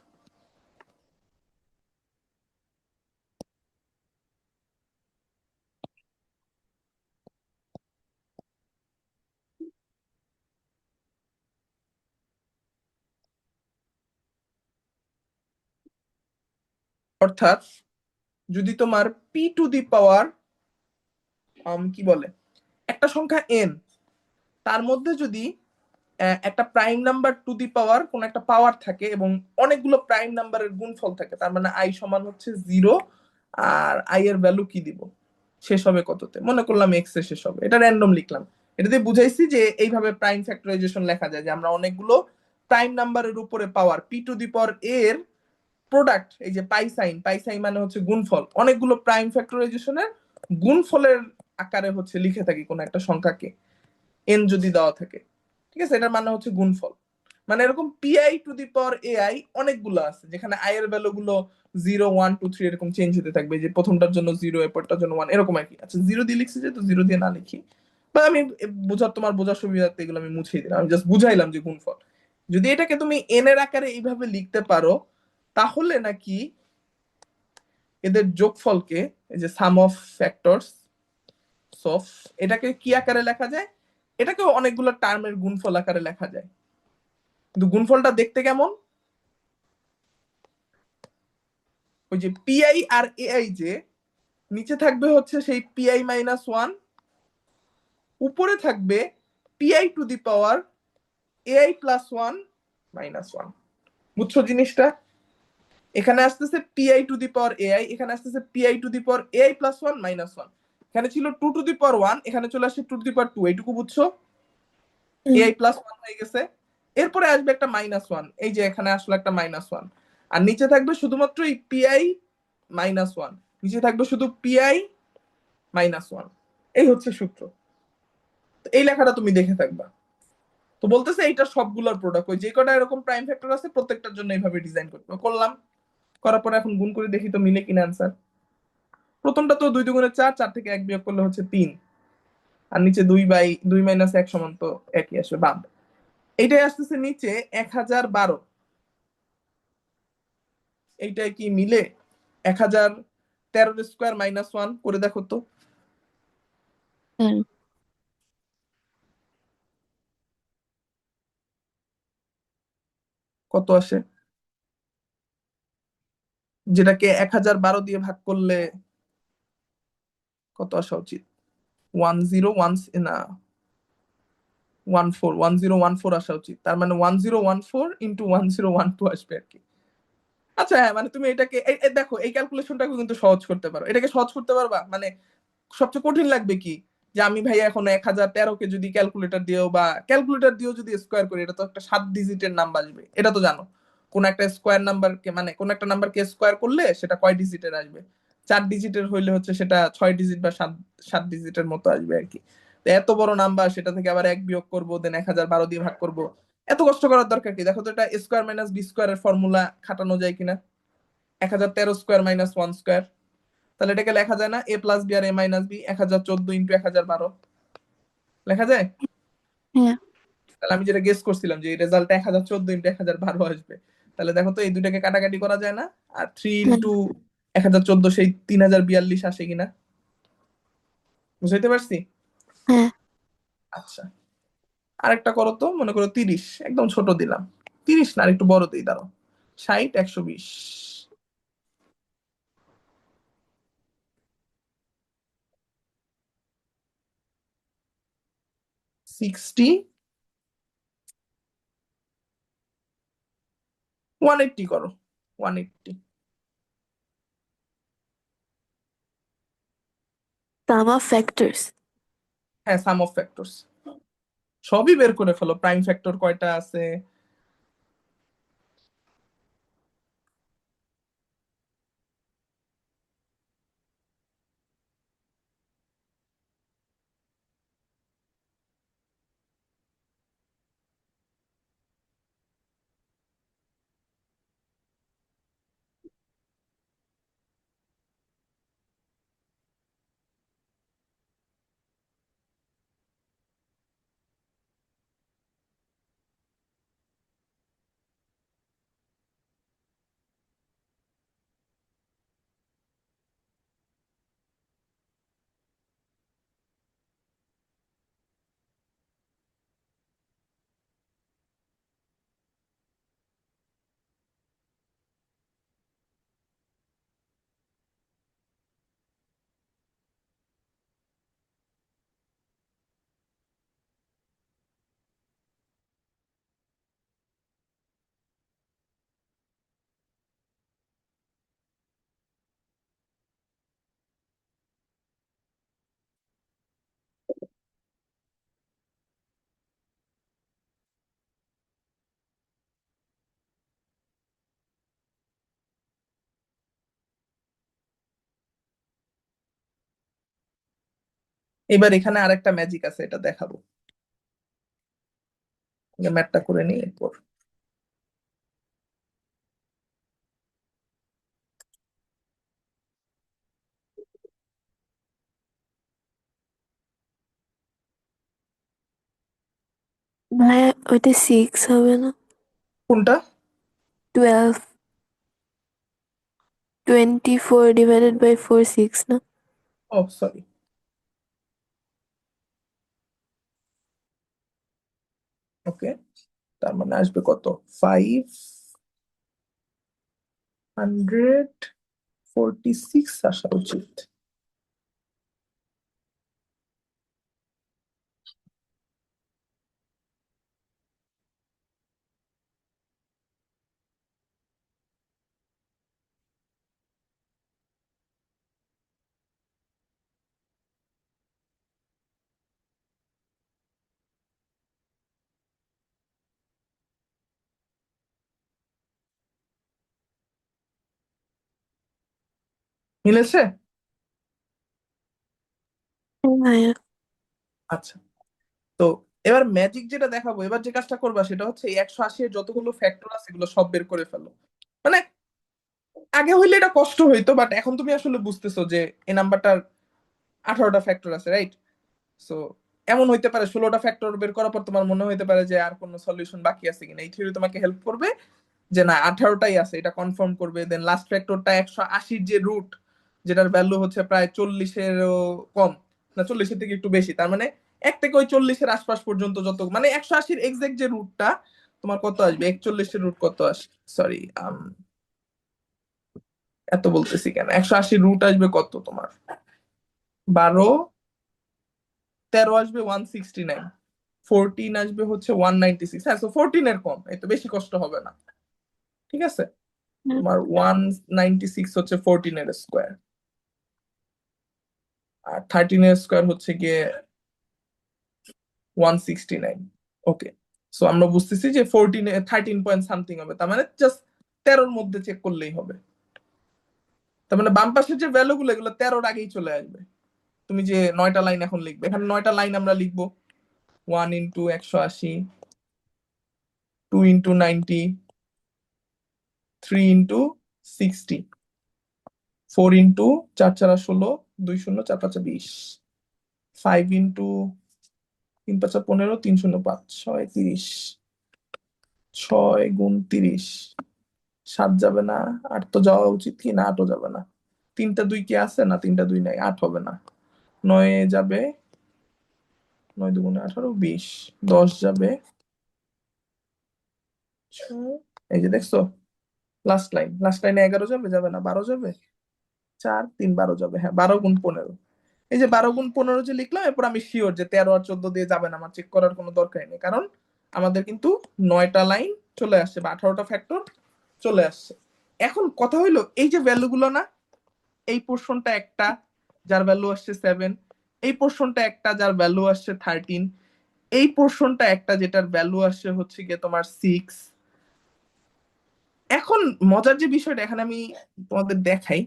অর্থাৎ যদি তোমার পি টু দি পাওয়ার কি বলে, একটা সংখ্যা এন, তার মধ্যে যদি একটা প্রাইম নাম্বার টু দি পাওয়ার কোন একটা পাওয়ার থাকে এবং অনেকগুলো প্রাইম নাম্বারের গুণফল থাকে, তার মানে আই সমান হচ্ছে 0, আর আই এর ভ্যালু কি দিব, শেষ হবে কততে, মনে করলাম এক্স এ শেষ হবে, এটা র্যান্ডম লিখলাম। এটা দিয়ে বুঝাইছি যে এইভাবে প্রাইম ফ্যাক্টরাইজেশন লেখা যায়, যে আমরা অনেকগুলো প্রাইম নাম্বারের উপরে পাওয়ার পি টু দি পাওয়ার এর প্রোডাক্ট, এই যে পাই সাইন মানে হচ্ছে গুণফল, অনেকগুলো প্রাইম ফ্যাক্টরাইজেশনের গুণফলের আকারে হচ্ছে লিখে থাকি কোন একটা সংখ্যাকে, এন যদি দেওয়া থাকে। ঠিক আছে, এটার মানে হচ্ছে গুণফল। মানে এরকম PI two the power AI অনেকগুলো আছে, যেখানে আই এর ভ্যালু গুলো 0 1 2 3 এরকম চেঞ্জ হতে থাকবে, যে প্রথমটার জন্য 0, এরপরটার জন্য 1, এরকম আর কি। আচ্ছা, 0 দিয়ে লিখছি যে, তো 0 দিয়ে না লিখি, বা আমি তোমার বোঝার সুবিধার্থে এগুলো আমি মুছেই দিলাম, আমি জাস্ট বুঝাইলাম যে গুণফল। যদি এটাকে তুমি এন এর আকারে এইভাবে লিখতে পারো, তাহলে নাকি এদের যোগফলকে, এই যে সাম অফ ফ্যাক্টরস সফ, এটাকে কি আকারে লেখা যায়? এটাকে অনেকগুলো টার্মের গুণফল আকারে লেখা যায়। কিন্তু গুণফলটা দেখতে কেমন? ওই যে পিআই আর এআই, যে নিচে থাকবে হচ্ছে সেই পিআই-1, উপরে থাকবে PI two the power AI+1 - 1। বুঝছো জিনিসটা? এখানে আসতেছে PI two the power AI, এখানে আসতেছে PI two the power AI+1 - 1। এখানে ছিল 2 টু দি পাওয়ার 1, এখানে চলে আসছে 2 টু দি পাওয়ার 2। এইটুকু বুঝছো? AI+1 হয়ে গেছে। এরপরে আসবে একটা -1, এই যে এখানে আসলো একটা -1, আর নিচে থাকবে শুধুমাত্র এই PI-1, নিচে থাকবে শুধু PI-1। এই হচ্ছে সূত্র। তো এই লেখাটা তুমি দেখে থাকবা। তো বলতেছে এইটা সবগুলোর প্রোডাক্ট, ওই যে কটা এরকম প্রাইম ফ্যাক্টর আছে প্রত্যেকটার জন্য এইভাবে ডিজাইন করতে করলাম। করার পরে এখন গুণ করে দেখি তো মিলে কিনা আনসার। প্রথমটা তো 2 × 4, 4 থেকে 1 বিয়োগ করলে হচ্ছে 3, আর নিচে 2/2 - 1 সমান তো একই আসবে, বাদ। এইটাই আসতেছে নিচে 1012। এইটাই কি মিলে? 1013 স্কোয়ার -1 করে দেখো তো। হ্যাঁ। কত আসে? যেটাকে 1012 দিয়ে ভাগ করলে কত আসা উচিত? 1014 না, 1014 আসা উচিত। তার মানে 1014 × 1012 আসবে আর কি। আচ্ছা হ্যাঁ, মানে তুমি এটাকে দেখো, এই ক্যালকুলেশনটাকে কিন্তু সহজ করতে পারো। এটাকে সহজ করতে পারবা? মানে সবচেয়ে কঠিন লাগবে কি, যে আমি ভাই এখন 1013কে যদি ক্যালকুলেটর দিয়েও বা ক্যালকুলেটর দিয়েও যদি স্কোয়ার করি, এটা তো একটা 7 ডিজিটের নাম্বার আসবে, এটা তো জানো। কোন একটা স্কোয়ার নাম্বারকে, মানে কোন একটা নাম্বারকে স্কোয়ার করলে সেটা কয় ডিজিটের আসবে? 4 ডিজিটের হইলে হচ্ছে সেটা 6 ডিজিট বা 7 ডিজিটের মতো আসবে আর কি। তো এত বড় নাম্বার, সেটা থেকে আবার 1 বিয়োগ করবো, দেন 1012 দিয়ে ভাগ করবো, এত কষ্ট করার দরকার কি? দেখো তো এটা স্কোয়ার - বি স্কোয়ারের ফর্মুলা খাটানো যায় কিনা। 1013 স্কোয়ার - 1 স্কোয়ার, তাহলে এটাকে লেখা যায় না A+B আর A-B, 1014 × 1012 লেখা যায়? হ্যাঁ। তাহলে আমি যেটা গেস করছিলাম যে এই রেজাল্টটা 1014 × 1012 আসবে, তাহলে দেখো তো এই দুটাকে কাটাকাটি করা যায় না? আর 3 হ্যাঁ, ইন্টু 1014 সেই 3042 আসে কিনা? বুঝাইতে পারছি? হ্যাঁ। আচ্ছা, আরেকটা করো তো, মনে করো 30, একদম ছোট দিলাম। 30 না, আর একটু বড় দিই, দাঁড়াও। 60, 120, 60, 180 করো, 180। Sum of factors. হ্যাঁ, সাম অফ ফ্যাক্টরস সবই বের করে ফেলো, প্রাইম ফ্যাক্টর কয়টা আছে। এবার এখানে আরেকটা ম্যাজিক আছে, এটা দেখাবো। ম্যাথটা করে নিই এরপর। ভাইয়া ওইটা 6 হবে না? কোনটা? 12, 24 divided by 4, 6 না? ও সরি, ওকে। তার মানে আসবে কত? 546 আসা উচিত। মিলেছে? হ্যাঁ ভাইয়া। আচ্ছা, তো এবার ম্যাজিক যেটা দেখাবো, এবার যে কাজটা করবা সেটা হচ্ছে এই 180 এর যতগুলো ফ্যাক্টর আছে এগুলো সব বের করে ফেলো। মানে আগে হইলে এটা কষ্ট হইতো, বাট এখন তুমি আসলে বুঝতেছো যে এই নাম্বারটার 18টা ফ্যাক্টর আছে, রাইট? সো এমন হইতে পারে 16টা ফ্যাক্টর বের করার পর তোমার মনে হইতে পারে যে আর কোনো সলিউশন বাকি আছে কিনা। এই থিওরি তোমাকে হেল্প করবে যে না, 18টাই আছে, এটা কনফার্ম করবে। দেন লাস্ট ফ্যাক্টরটা 180-র যে রুট, যেটার ভ্যালু হচ্ছে প্রায় 40-এরও কম, না 40-এর থেকে একটু বেশি, তার মানে 1 থেকে ওই 40-এর আশপাশ পর্যন্ত যত, মানে 180-র এক্সাক্ট যে রুটটা তোমার কত আসবে, 41-এর রুট কত আসবে, সরি, এত বলতেছি কেন, 180 রুট আসবে কত তোমার? 12, 13 আসবে 169, 14 আসবে হচ্ছে 196। হ্যাঁ, তো 14-এর কম, এই তো বেশি কষ্ট হবে না। ঠিক আছে, হুম। তোমার 196 হচ্ছে 14-এর স্কোয়ার, আর 13-এর স্কোয়ার হচ্ছে গিয়ে 169। ওকে, সো আমরা বুঝতেছি যে 13 পয়েন্ট সামথিং হবে, তার মানে জাস্ট 13-র মধ্যে চেক করলেই হবে। তার মানে বাম পাশের যে ভ্যালু গুলো এগুলো 13-র আগেই চলে আসবে। তুমি যে 9টা লাইন এখন লিখবে, এখানে 9টা লাইন আমরা লিখবো। 1 into 180, 2 into 90, 3 into 60, 4 into 4 4 16, 2 0 4 5 20, 5 into 3 5 15, 3 0 5 6 30, 6 গুণ 30, 7 যাবে না, 8 তো যাওয়া উচিত কি না, 8ও যাবে না। 3টা 2 কি আছে না, 3টা 2 নাই, 8 হবে না। 9 যাবে, 9 দুগুণে 18, 20। 10 যাবে, 6, এই যে দেখছো, লাস্ট লাইনে 11 যাবে, যাবে না, 12 যাবে, 4 3 12 যাবে, হ্যাঁ 12 গুণ 15। এই যে 12 গুণ 15 যে লিখলাম, এরপর আমি শিওর যে 13 আর 14 দিয়ে যাবে না, আমার চেক করার কোনো দরকারই নেই, কারণ আমাদের কিন্তু 9টা লাইন চলে আসছে বা 18টা ফ্যাক্টর চলে আসছে। এখন কথা হইলো, এই যে ভ্যালু গুলো না, এই পোর্শনটা একটা যার ভ্যালু আসছে 7, এই পোর্শনটা একটা যার ভ্যালু আসছে 13, এই পোর্শনটা একটা যেটার ভ্যালু আসছে হচ্ছে গিয়ে তোমার 6। এখন মজার যে বিষয়টা এখানে আমি তোমাদের দেখাই,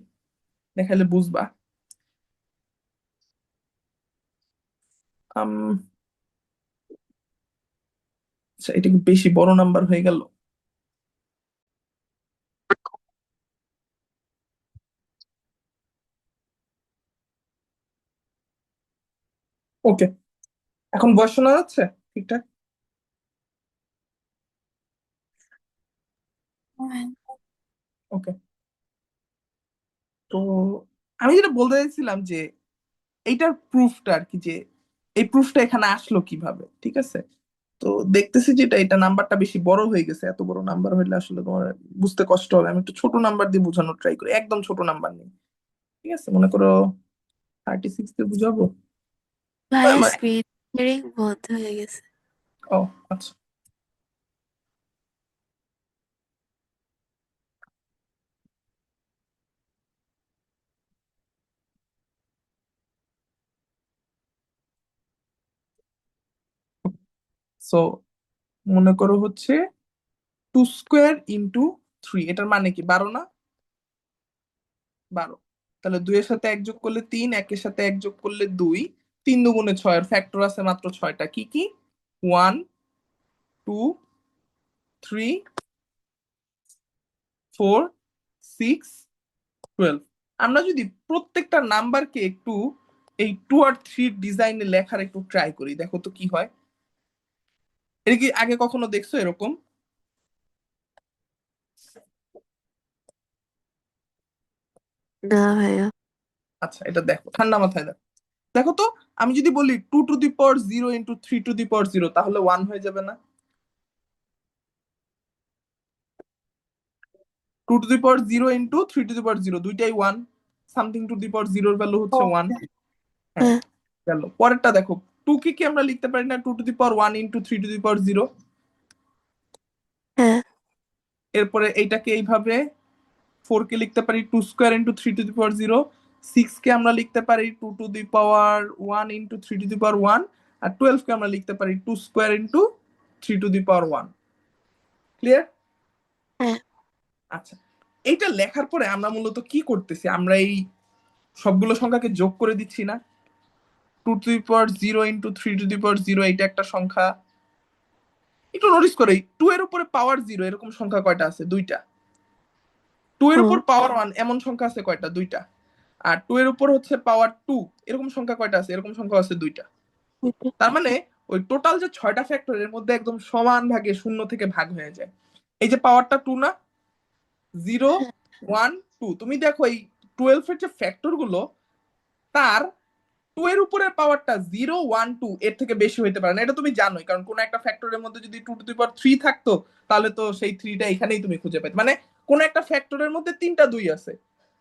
দেখালে বুঝবা। আম, আচ্ছা, এটা কি বেশি বড় নাম্বার হয়ে গেল? ওকে, এখন বয়স শোনা যাচ্ছে ঠিকঠাক? ওকে, তো আমি যেটা বলতে চাইছিলাম যে এইটার প্রুফটা আর কি, যে এই প্রুফটা এখানে আসলো কিভাবে, ঠিক আছে? তো দেখতেছি যেটা এটা নাম্বারটা বেশি বড় হয়ে গেছে, এত বড় নাম্বার হইলে আসলে তোমার বুঝতে কষ্ট হবে, আমি একটু ছোট নাম্বার দিয়ে বোঝানোর ট্রাই করি, একদম ছোট নাম্বার নেই। ঠিক আছে, মনে করো 36 দিয়ে বুঝাবো। ভাইয়া মানে, স্ক্রিন শেয়ারিং বন্ধ হয়ে গেছে। ও আচ্ছা, সো মনে করো হচ্ছে 2 স্কোয়ার ইন্টু 3, এটার মানে কি 12 না? 12। তাহলে 2 এর সাথে 1 যোগ করলে 3, 1 এর সাথে 1 যোগ করলে 2, 3 দুগুণে 6, এর ফ্যাক্টর আছে মাত্র 6টা, কি কি? 1 2 3 4 6 12। আমরা যদি প্রত্যেকটা নাম্বারকে একটু এই 2 আর 3 ডিজাইনে লেখার একটু ট্রাই করি, দেখো তো কি হয়। এটা কি আগে কখনো দেখছো এরকম? না ভাইয়া। আচ্ছা, এটা দেখো ঠান্ডা মাথায় দেখো। দেখো তো, আমি যদি বলি 2 to the power 0 into 3 to the power 0, তাহলে 1 হয়ে যাবে না? 2 to the power 0 into 3 to the power 0, দুইটাই 1। Something to the power 0 value হচ্ছে 1। হ্যাঁ, হ্যাঁ গেল। পরেরটা দেখো, 2 কে কি আমরা লিখতে পারি না 2 to the power 1 into 3 to the power 0? হ্যাঁ এরপরে এইটাকে এইভাবে 4 কে লিখতে পারি 2 square into 3 to the power 0। 6 কে আমরা লিখতে পারি 2 to the power 1 into 3 to the power 1। আর 12 কে আমরা লিখতে পারি 2 square into 3 to the power 1। Clear? হ্যাঁ। আচ্ছা, এইটা লেখার পরে আমরা মূলত কি করতেছি, আমরা এই সবগুলো সংখ্যাকে যোগ করে দিচ্ছি না? 2 to the power 0 into 3 to the power 0, এটা একটা সংখ্যা। একটু নোটিস করে, 2 এর উপরে পাওয়ার 0 এরকম সংখ্যা কয়টা আছে? দুইটা। 2 এর হুম। উপর পাওয়ার 1 এমন সংখ্যা আছে কয়টা? দুইটা। আর 2 এর উপর হচ্ছে পাওয়ার 2 এরকম সংখ্যা কয়টা আছে? এরকম সংখ্যা আছে দুইটা। তার মানে ওই টোটাল যে 6টা ফ্যাক্টর, এর মধ্যে একদম সমান ভাগে শূন্য থেকে ভাগ হয়ে যায়। এই যে পাওয়ারটা 2 না, 0 1 2, তুমি দেখো এই 12 এর যে ফ্যাক্টর গুলো, তার 2 এর উপরের পাওয়ারটা 0 1 2 এর থেকে বেশি হইতে পারে না, এটা তুমি জানোই, কারণ কোন একটা ফ্যাক্টরের মধ্যে যদি 2 টু দি পাওয়ার 3 থাকতো, তাহলে তো সেই 3টা এখানেই তুমি খুঁজে পেতে, মানে কোন একটা ফ্যাক্টরের মধ্যে 3টা 2 আছে,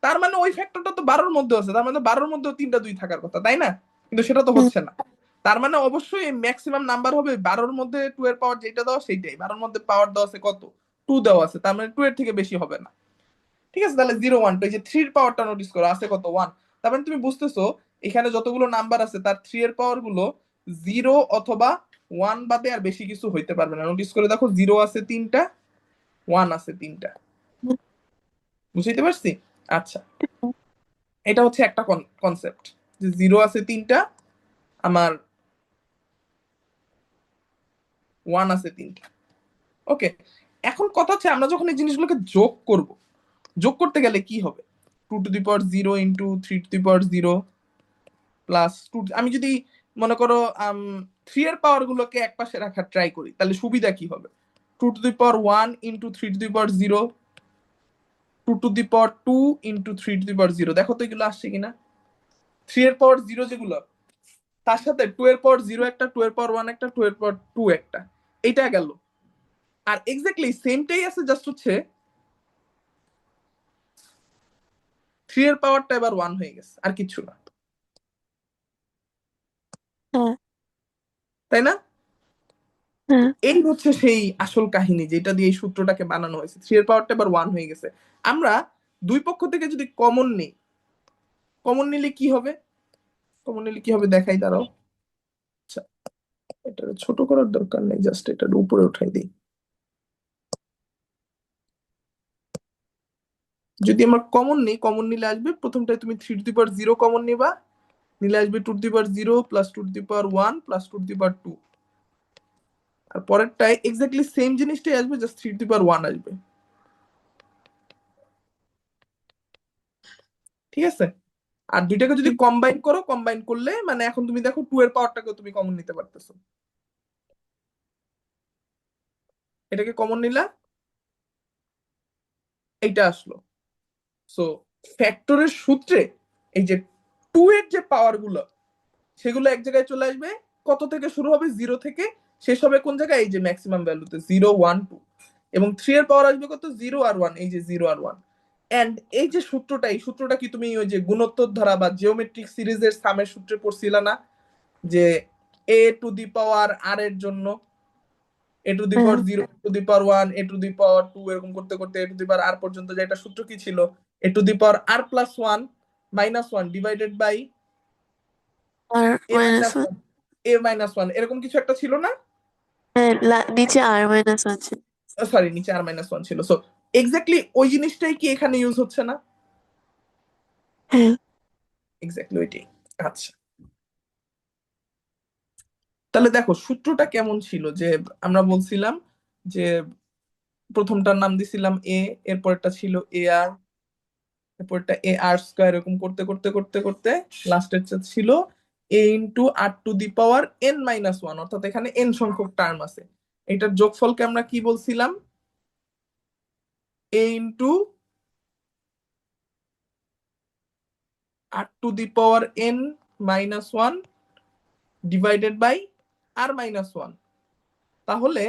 তার মানে ওই ফ্যাক্টরটা তো 12-র মধ্যে আছে, তার মানে 12-র মধ্যেও 3টা 2 থাকার কথা, তাই না? কিন্তু সেটা তো হুম। হচ্ছে না। তার মানে অবশ্যই ম্যাক্সিমাম নাম্বার হবে 12-র মধ্যে 2 এর পাওয়ার যেটা দেওয়া সেইটাই, 12-র মধ্যে পাওয়ার দেওয়া আছে কত? 2 দেওয়া আছে, তার মানে 2 এর থেকে বেশি হবে না। ঠিক আছে, তাহলে 0 1 2, এই যে 3 এর পাওয়ারটা নোটিস করো আছে কত? 1। তার মানে তুমি বুঝতেছো এখানে যতগুলো নাম্বার আছে তার 3 এর পাওয়ার গুলো 0 অথবা 1 বাদে আর বেশি কিছু হইতে পারবে না। নোটিস করে দেখো, 0 আছে 3টা, 1 আছে 3টা। বুঝতে পারছি? আচ্ছা, এটা হচ্ছে একটা কনসেপ্ট, যে 0 আছে 3টা, আমার 1 আছে 3টা। ওকে, এখন কথা হচ্ছে আমরা যখন এই জিনিসগুলোকে যোগ করব, যোগ করতে গেলে কি হবে? 2 to the power 0 into 3 to the power 0 plus 2, আমি যদি মনে করো 3 এর পাওয়ার গুলোকে এক পাশে রাখার ট্রাই করি, তাহলে সুবিধা কি হবে? 2 to the power 1 into 3 to the power 0 2 to the power 2 into 3 to the power 0। দেখো তো এগুলো আসছে কিনা। 3 এর পাওয়ার 0 যেগুলো, তার সাথে 2 এর পাওয়ার 0 একটা, 2 এর পাওয়ার 1 একটা, 2 এর পাওয়ার 2 একটা, এইটা গেল। আর এক্স্যাক্টলি সেমটাই আছে, জাস্ট হচ্ছে 3 এর পাওয়ারটা এবার 1 হয়ে গেছে, আর কিছু না, হ্যাঁ তাই না? হ্যাঁ এই হচ্ছে সেই আসল কাহিনী যেটা দিয়ে এই সূত্রটাকে বানানো হয়েছে। 3 এর পাওয়ারটা এবার 1 হয়ে গেছে। আমরা দুই পক্ষ থেকে যদি কমন নিই, কমন নিলে কি হবে? কমন নিলে কি হবে দেখাই, দাঁড়াও। আচ্ছা, এটা ছোট করার দরকার নেই, জাস্ট এটার উপরে উঠাই দিই। যদি আমরা কমন নিই, কমন নিলে আসবে প্রথমটায় তুমি 3 to the power 0 কমন নিবা, নিলে আসবে 2 to the power 0 plus 2 to the power 1 plus 2 to the power 2। আর পরেরটায় এক্স্যাক্টলি সেম জিনিসটাই আসবে, জাস্ট 3 to the power 1 আসবে। ঠিক আছে? আর দুইটাকে যদি কম্বাইন করো, কম্বাইন করলে মানে এখন তুমি দেখো 2 এর পাওয়ারটাকে তুমি কমন নিতে পারতেছো। এটাকে কমন নিলা, এইটা আসলো। সো ফ্যাক্টরের সূত্রে এই যে 2 এর যে পাওয়ার গুলো, সেগুলো এক জায়গায় চলে আসবে। কত থেকে শুরু হবে? 0 থেকে। শেষ হবে কোন জায়গায়? এই যে ম্যাক্সিমাম ভ্যালুতে 0 1 2। এবং 3 এর পাওয়ার আসবে কত? 0 আর 1, এই যে 0 আর 1। এন্ড এই যে সূত্রটা, এই সূত্রটা কি তুমি ওই যে গুণোত্তর ধারা বা জিওমেট্রিক সিরিজের সামের সূত্রে পড়ছিলা না? যে a to the power r এর জন্য a to the power হ্যাঁ 0, a to the power 1, a to the power 2 এরকম করতে করতে a to the power r পর্যন্ত, যে একটা সূত্র কি ছিল? a to the power r+1 -1 divided by r a minus minus one. 1, a-1 এরকম কিছু একটা ছিল না? হ্যাঁ নিচে আর মাইনাস ওয়ান ছিল। সরি, নিচে r-1 ছিল। সো এক্স্যাক্টলি ওই জিনিসটাই কি এখানে ইউজ হচ্ছে না? হ্যাঁ এক্স্যাক্টলি ওইটাই। আচ্ছা, তাহলে দেখো সূত্রটা কেমন ছিল। যে আমরা বলছিলাম যে প্রথমটার নাম দিছিলাম এ, এরপরটা ছিল এ আর, এরপরটা ar², এরকম করতে করতে করতে করতে লাস্টের ছিল a × r⁻n−1, অর্থাৎ এখানে n সংখ্যক টার্ম আছে। এটার যোগফলকে আমরা কি বলছিলাম? a × r⁻n−1 divided by r-1। তাহলে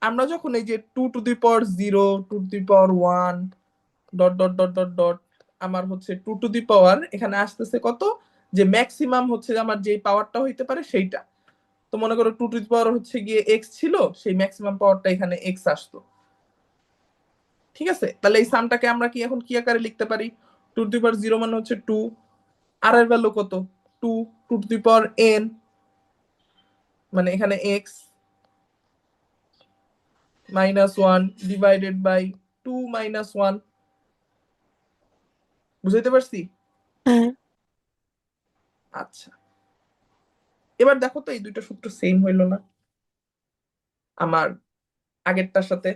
আমরা যখন এই যে 2 to the power 0, 2 to the power 1, dot dot dot dot dot, আমার হচ্ছে 2 to the power এখানে আসতেছে কত, যে ম্যাক্সিমাম হচ্ছে যে আমার যে পাওয়ারটা হইতে পারে সেইটা। তো মনে করো 2 to the power হচ্ছে গিয়ে এক্স ছিল, সেই ম্যাক্সিমাম পাওয়ারটা এখানে এক্স আসতো। ঠিক আছে? তাহলে এই সামটাকে আমরা কি এখন কি আকারে লিখতে পারি? 2 to the power 0 মানে হচ্ছে 2, আর এর ভ্যালু কত? 2, 2 to the power n মানে এখানে এক্স -1 ডিভাইডেড বাই 2 - 1। বুঝাইতে পারছি? হ্যাঁ আচ্ছা, এবার দেখো তো এই দুইটা সূত্র সেম হইলো না আমার আগেরটার সাথে?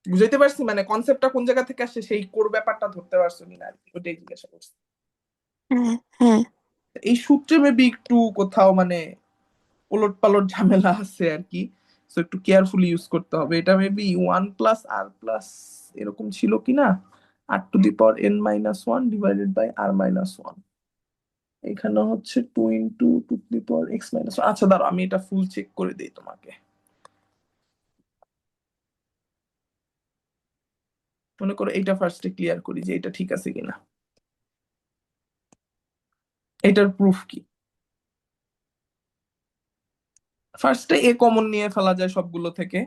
বুঝাইতে পারছি? মানে কনসেপ্টটা কোন জায়গা থেকে আসছে, সেই কোর ব্যাপারটা ধরতে পারছো কিনা আর কি, ওইটাই জিজ্ঞাসা করছি। হ্যাঁ হ্যাঁ এই সূত্রে মেবি একটু কোথাও মানে ওলট পালট ঝামেলা আছে আর কি। সো একটু কেয়ারফুলি ইউজ করতে হবে। এটা মেবি 1 + r+ এরকম ছিল কিনা, r⁻n−1 ডিভাইডেড বাই r-1। এখানে হচ্ছে 2 × 2 to the power x−1। আচ্ছা দাঁড়াও, আমি এটা ফুল চেক করে দিই তোমাকে। মনে করো এইটা ফার্স্টে ক্লিয়ার করি যে এটা ঠিক আছে কিনা। এটার প্রুফ কি? ফার্স্টে এ কমন নিয়ে ফেলা যায় সবগুলো থেকে।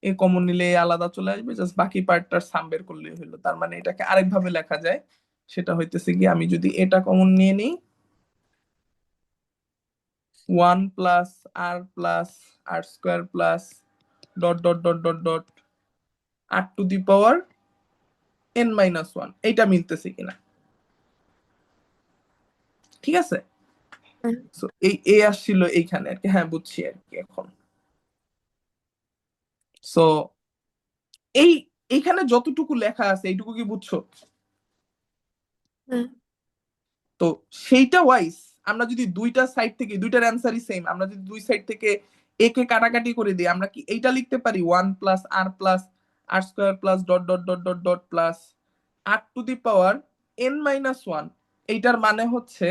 এ কমন নিলে এ আলাদা চলে আসবে, জাস্ট বাকি পার্টটার সাম বের করলেই হলো। তার মানে এটাকে আরেকভাবে লেখা যায়, সেটা হইতেছে কি, আমি যদি এটা কমন নিয়ে নিই, 1 + r+r² dot dot dot dot dot r⁻n−1, এইটা মিলতেছে কিনা। ঠিক আছে? হ্যাঁ সো এই এ আসছিল এইখানে আর কি। হ্যাঁ, বুঝছি আর কি এখন। সো এই এইখানে যতটুকু লেখা আছে এইটুকু কি বুঝছো? হ্যাঁ তো সেইটা ওয়াইজ আমরা যদি দুইটা সাইড থেকে, দুইটার অ্যান্সারই সেম, আমরা যদি দুই সাইড থেকে একে কাটাকাটি করে দিই, আমরা কি এইটা লিখতে পারি 1 + r dot dot dot dot dot plus r⁻n−1। এইটার মানে হচ্ছে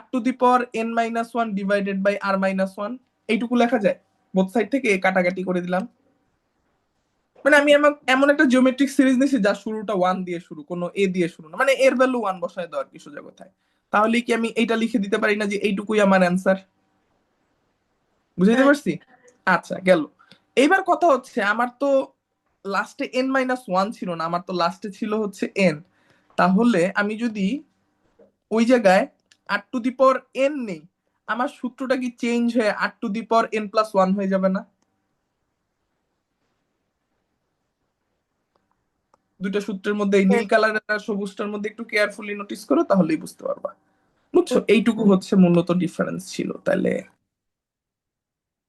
r⁻n−1 ডিভাইডেড বাই r−1। এইটুকু লেখা যায়। বোথ সাইড থেকে এ কাটাকাটি করে দিলাম। মানে আমি এমন এমন একটা জিওমেট্রিক সিরিজ নিছি যা শুরুটা 1 দিয়ে শুরু, কোনো এ দিয়ে শুরু না, মানে এর ভ্যালু 1 বসায় দাও আর কি সোজা কথায়। তাহলে কি আমি এইটা লিখে দিতে পারি না যে এইটুকুই আমার অ্যান্সার? বুঝাইতে হ্যাঁ, পারছি? আচ্ছা, গেল। এইবার কথা হচ্ছে আমার তো লাস্টে n−1 ছিল না, আমার তো লাস্টে ছিল হচ্ছে n। তাহলে আমি যদি ওই জায়গায় r⁻n নেই, আমার সূত্রটা কি চেঞ্জ হয়ে r⁻n+1 হয়ে যাবে না? দুইটা সূত্রের মধ্যে এই নীল হ্যাঁ, কালারের আর সবুজটার মধ্যে একটু কেয়ারফুলি নোটিস করো, তাহলেই বুঝতে পারবা। বুঝছো? হুম, এইটুকু হচ্ছে মূলত ডিফারেন্স ছিল। তাহলে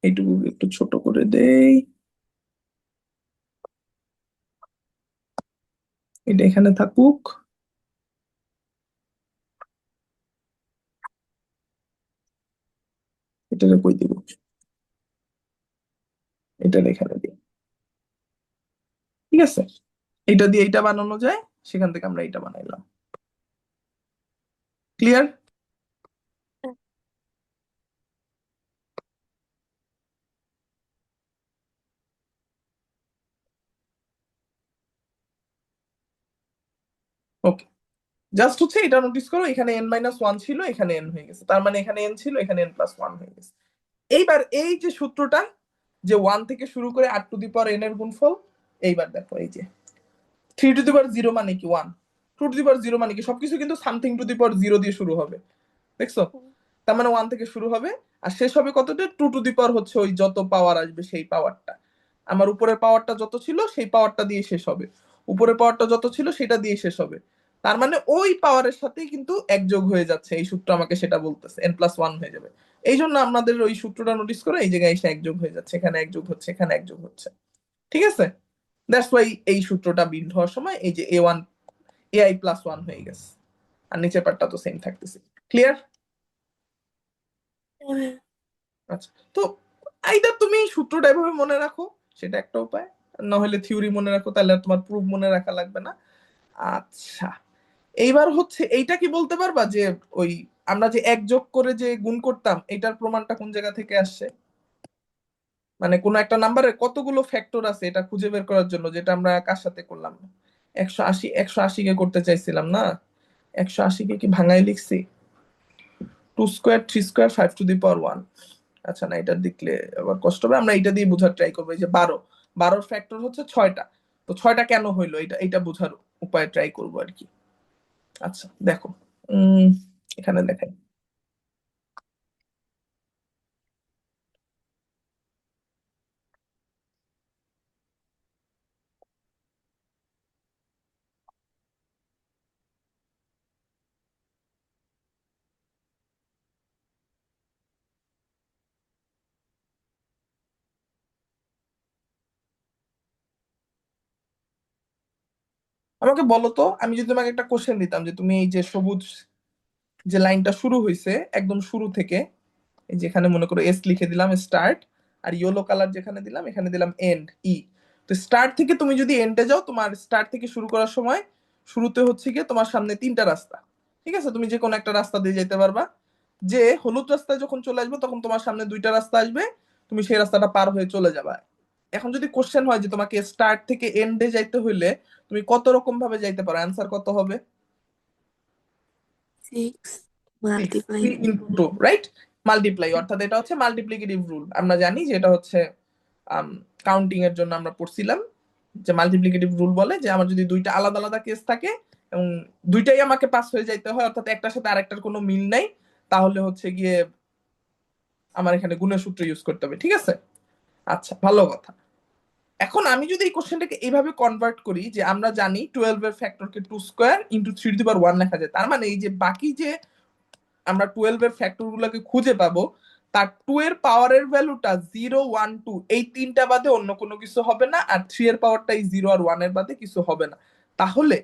এইটুকু একটু ছোট করে দেই, এটা এখানে থাকুক। এটাকে কই দিব? এটা এখানে দিই। ঠিক আছে, এটা দিয়ে এইটা বানানো যায়, সেখান থেকে আমরা এইটা বানাইলাম। ক্লিয়ার? হ্যাঁ, ওকে। জাস্ট হচ্ছে এটা নোটিস করো, এখানে n−1 ছিল, এখানে n হয়ে গেছে, তার মানে এখানে n ছিল, এখানে n+1 হয়ে গেছে। এইবার এই যে সূত্রটা, যে 1 থেকে শুরু করে r⁻n এর গুণফল, এইবার দেখো এই যে 3⁻0 মানে কি 1, 2⁻0 মানে কি, সবকিছু কিন্তু something⁻0 দিয়ে শুরু হবে, দেখছো? হুম, তার মানে 1 থেকে শুরু হবে, আর শেষ হবে কতটা? 2 হচ্ছে ওই যত পাওয়ার আসবে সেই পাওয়ারটা। আমার উপরের পাওয়ারটা যত ছিল সেই পাওয়ারটা দিয়ে শেষ হবে, উপরের পাওয়ারটা যত ছিল সেটা দিয়ে শেষ হবে। তার মানে ওই পাওয়ারের সাথেই কিন্তু এক যোগ হয়ে যাচ্ছে, এই সূত্র আমাকে সেটা বলতেছে, n+1 হয়ে যাবে। এই জন্য আপনাদের ওই সূত্রটা নোটিস করে এই জায়গায় এসে এক যোগ হয়ে যাচ্ছে, এখানে এক যোগ হচ্ছে, এখানে এক যোগ হচ্ছে। ঠিক আছে? দ্যাটস ওয়াই এই সূত্রটা বিল্ড হওয়ার সময় এই যে ai+1 হয়ে গেছে, আর নিচের পার্টটা তো সেম থাকতেছে। ক্লিয়ার? হ্যাঁ, আচ্ছা, তো আইদার তুমি সূত্রটা এভাবে মনে রাখো, সেটা একটা উপায়, না হলে থিওরি মনে রাখো, তাহলে আর তোমার প্রুফ মনে রাখা লাগবে না। আচ্ছা, এইবার হচ্ছে এইটা কি বলতে পারবা যে ওই আমরা যে এক যোগ করে যে গুণ করতাম, এটার প্রমাণটা কোন জায়গা থেকে আসছে? মানে কোন একটা নাম্বারের কতগুলো ফ্যাক্টর আছে এটা খুঁজে বের করার জন্য, যেটা আমরা কার সাথে করলাম? 180 কে করতে চাইছিলাম না? 180 কে কি ভাঙাই লিখছি? 2² 3² 5⁻1। আচ্ছা, না এটা দেখলে আবার কষ্ট হবে, আমরা এটা দিয়ে বোঝার ট্রাই করবো। এই যে 12, 12-র ফ্যাক্টর হচ্ছে 6টা। তো 6টা কেন হইলো, এটা এটা বোঝার উপায় ট্রাই করবো আর কি। আচ্ছা দেখো, উম এখানে দেখাই। আমাকে বলো তো, আমি যদি তোমাকে একটা কোশ্চেন দিতাম যে তুমি এই যে সবুজ যে লাইনটা শুরু হয়েছে একদম শুরু থেকে, এই যেখানে মনে করো এস লিখে দিলাম স্টার্ট, আর ইয়েলো কালার যেখানে দিলাম এখানে দিলাম এন্ড ই। তো স্টার্ট থেকে তুমি যদি এন্ডে যাও, তোমার স্টার্ট থেকে শুরু করার সময় শুরুতে হচ্ছে গিয়ে তোমার সামনে 3টা রাস্তা। ঠিক আছে, তুমি যে কোনো একটা রাস্তা দিয়ে যেতে পারবা। যে হলুদ রাস্তায় যখন চলে আসবে তখন তোমার সামনে 2টা রাস্তা আসবে, তুমি সেই রাস্তাটা পার হয়ে চলে যাবা। এখন যদি কোশ্চেন হয় যে তোমাকে স্টার্ট থেকে এন্ডে যাইতে হইলে তুমি কত রকম ভাবে যাইতে পারো, অ্যান্সার কত হবে? 6 সিক্স, multiply. 3 × 2, রাইট? মাল্টিপ্লাই, অর্থাৎ এটা হচ্ছে মাল্টিপ্লিকেটিভ রুল। আমরা জানি যে এটা হচ্ছে কাউন্টিং এর জন্য আমরা পড়ছিলাম যে মাল্টিপ্লিকেটিভ রুল বলে যে আমার যদি দুইটা আলাদা আলাদা কেস থাকে এবং দুইটাই আমাকে পাস হয়ে যাইতে হয়, অর্থাৎ একটার সাথে আরেকটার কোনো মিল নাই, তাহলে হচ্ছে গিয়ে আমার এখানে গুণের সূত্র ইউজ করতে হবে। ঠিক আছে? আচ্ছা, ভালো কথা। এখন আমি যদি এই কোশ্চেনটাকে এইভাবে কনভার্ট করি যে আমরা জানি 12 এর ফ্যাক্টরকে 2² × 3⁻1 লেখা যায়, তার মানে এই যে বাকি যে আমরা 12 এর ফ্যাক্টর গুলোকে খুঁজে পাবো, তার 2 এর পাওয়ারের ভ্যালুটা 0 1 2 এই তিনটা বাদে অন্য কোনো কিছু হবে না, আর 3 এর পাওয়ারটাই 0 আর 1 এর বাদে কিছু হবে না। তাহলে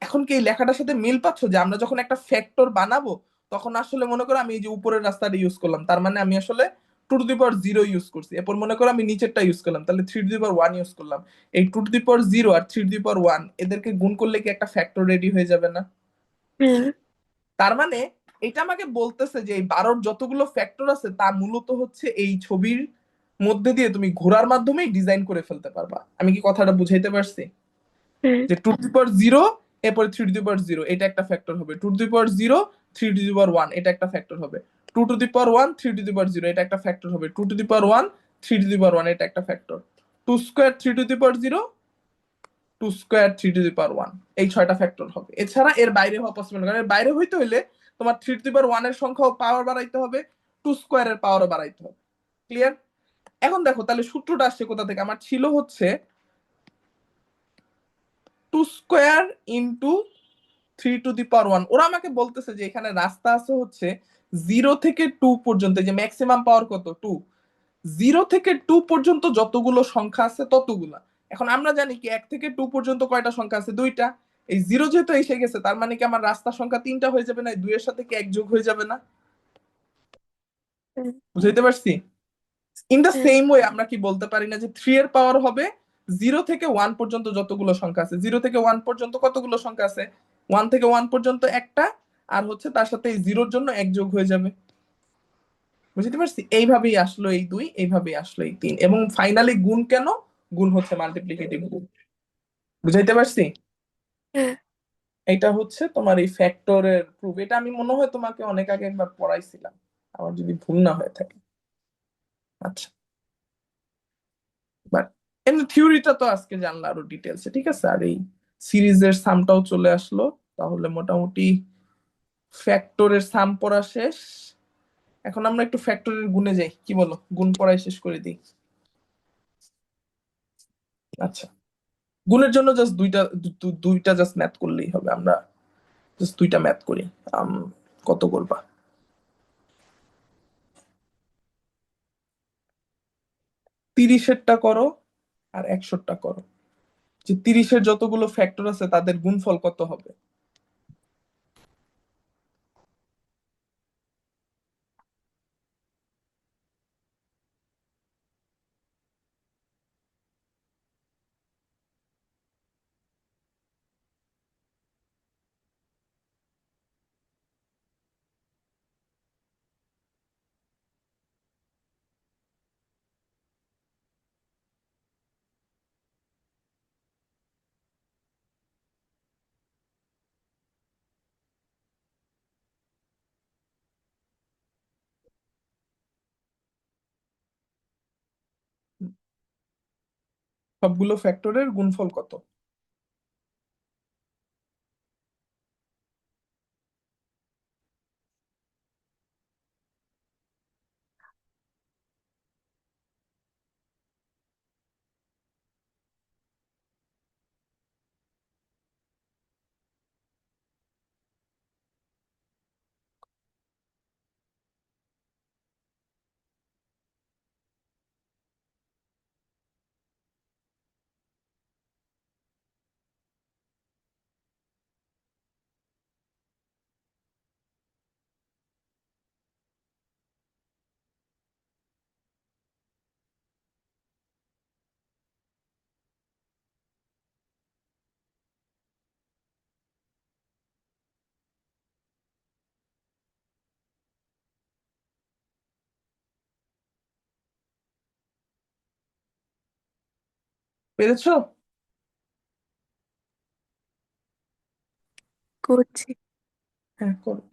এখন কি এই লেখাটার সাথে মিল পাচ্ছ যে আমরা যখন একটা ফ্যাক্টর বানাবো তখন আসলে মনে করো আমি এই যে উপরের রাস্তাটা ইউজ করলাম, তার মানে আমি আসলে two to the power zero use করছি, এরপর মনে করো আমি নিচেরটা ইউজ করলাম, তাহলে three to the power one use করলাম। এই two to the power zero আর three to the power one এদেরকে গুণ করলে কি একটা ফ্যাক্টর রেডি হয়ে যাবে না? হ্যাঁ। তার মানে এটা আমাকে বলতেছে যে এই 12 যতগুলো ফ্যাক্টর আছে তা মূলত হচ্ছে এই ছবির মধ্যে দিয়ে তুমি ঘোরার মাধ্যমেই ডিজাইন করে ফেলতে পারবা। আমি কি কথাটা বুঝাইতে পারছি? হ্যাঁ। যে two to the power zero, এরপরে three to the power zero, এটা একটা ফ্যাক্টর হবে। Two to the power zero, three to the power one, এটা একটা ফ্যাক্টর হবে। Two to the power one, three to the power zero, এটা একটা factor হবে। Two to the power one, three to the power one, এটা একটা factor. Two square three to the power zero, two square three to the power one, এই ছয়টা factor হবে। এছাড়া এর বাইরে হওয়া পসিবল না, কারণ এর বাইরে হইতে হইলে তোমার three to the power one এর সংখ্যাও পাওয়ার বাড়াইতে হবে, টু স্কোয়ারের পাওয়ারও বাড়াইতে হবে। ক্লিয়ার? এখন দেখো তাহলে সূত্রটা আসছে কোথা থেকে? আমার ছিল হচ্ছে two square into three to the power one. ওরা আমাকে বলতেছে যে এখানে রাস্তা আছে হচ্ছে জিরো থেকে টু পর্যন্ত, যে ম্যাক্সিমাম পাওয়ার কত, টু। জিরো থেকে টু পর্যন্ত যতগুলো সংখ্যা আছে ততগুলা। এখন আমরা জানি কি এক থেকে টু পর্যন্ত কয়টা সংখ্যা আছে, দুইটা। এই জিরো যেহেতু এসে গেছে তার মানে কি আমার রাস্তার সংখ্যা তিনটা হয়ে যাবে না? এই দুইয়ের সাথে কি এক যোগ হয়ে যাবে না? হ্যাঁ। বুঝাইতে পারছি? ইন দ্য হ্যাঁ। সেম ওয়ে আমরা কি বলতে পারি না যে থ্রি এর পাওয়ার হবে জিরো থেকে ওয়ান পর্যন্ত যতগুলো সংখ্যা আছে? জিরো থেকে ওয়ান পর্যন্ত কতগুলো সংখ্যা আছে? ওয়ান থেকে ওয়ান পর্যন্ত একটা, আর হচ্ছে তার সাথে এই জিরোর জন্য এক যোগ হয়ে যাবে। বুঝতে পারছি? এইভাবেই আসলো এই দুই, এইভাবেই আসলো এই তিন, এবং ফাইনালি গুণ কেন? গুণ হচ্ছে মাল্টিপ্লিকেটিভ গুণ। বুঝাইতে পারছি? হ্যাঁ। এটা হচ্ছে তোমার এই ফ্যাক্টরের প্রুফ। এটা আমি মনে হয় তোমাকে অনেক আগে একবার পড়াইছিলাম, আমার যদি ভুল না হয়ে থাকে। আচ্ছা, বাট এমনি থিওরিটা তো আজকে জানলা আরো ডিটেলসে, ঠিক আছে? আর এই সিরিজের সামটাও চলে আসলো, তাহলে মোটামুটি ফ্যাক্টরের সাম পড়া শেষ। এখন আমরা একটু ফ্যাক্টরের গুণে যাই, কি বলো? গুণ পড়াই শেষ করে দিই। আচ্ছা, গুণের জন্য জাস্ট দুইটা জাস্ট ম্যাথ করলেই হবে। আমরা জাস্ট দুইটা ম্যাথ করি। আম, কত করবা? 30-এরটা করো আর 100-টা করো। যে 30-এর যতগুলো ফ্যাক্টর আছে তাদের গুণফল কত হবে? সবগুলো ফ্যাক্টরের গুণফল কত? পেরেছো? করছি। হ্যাঁ, করো।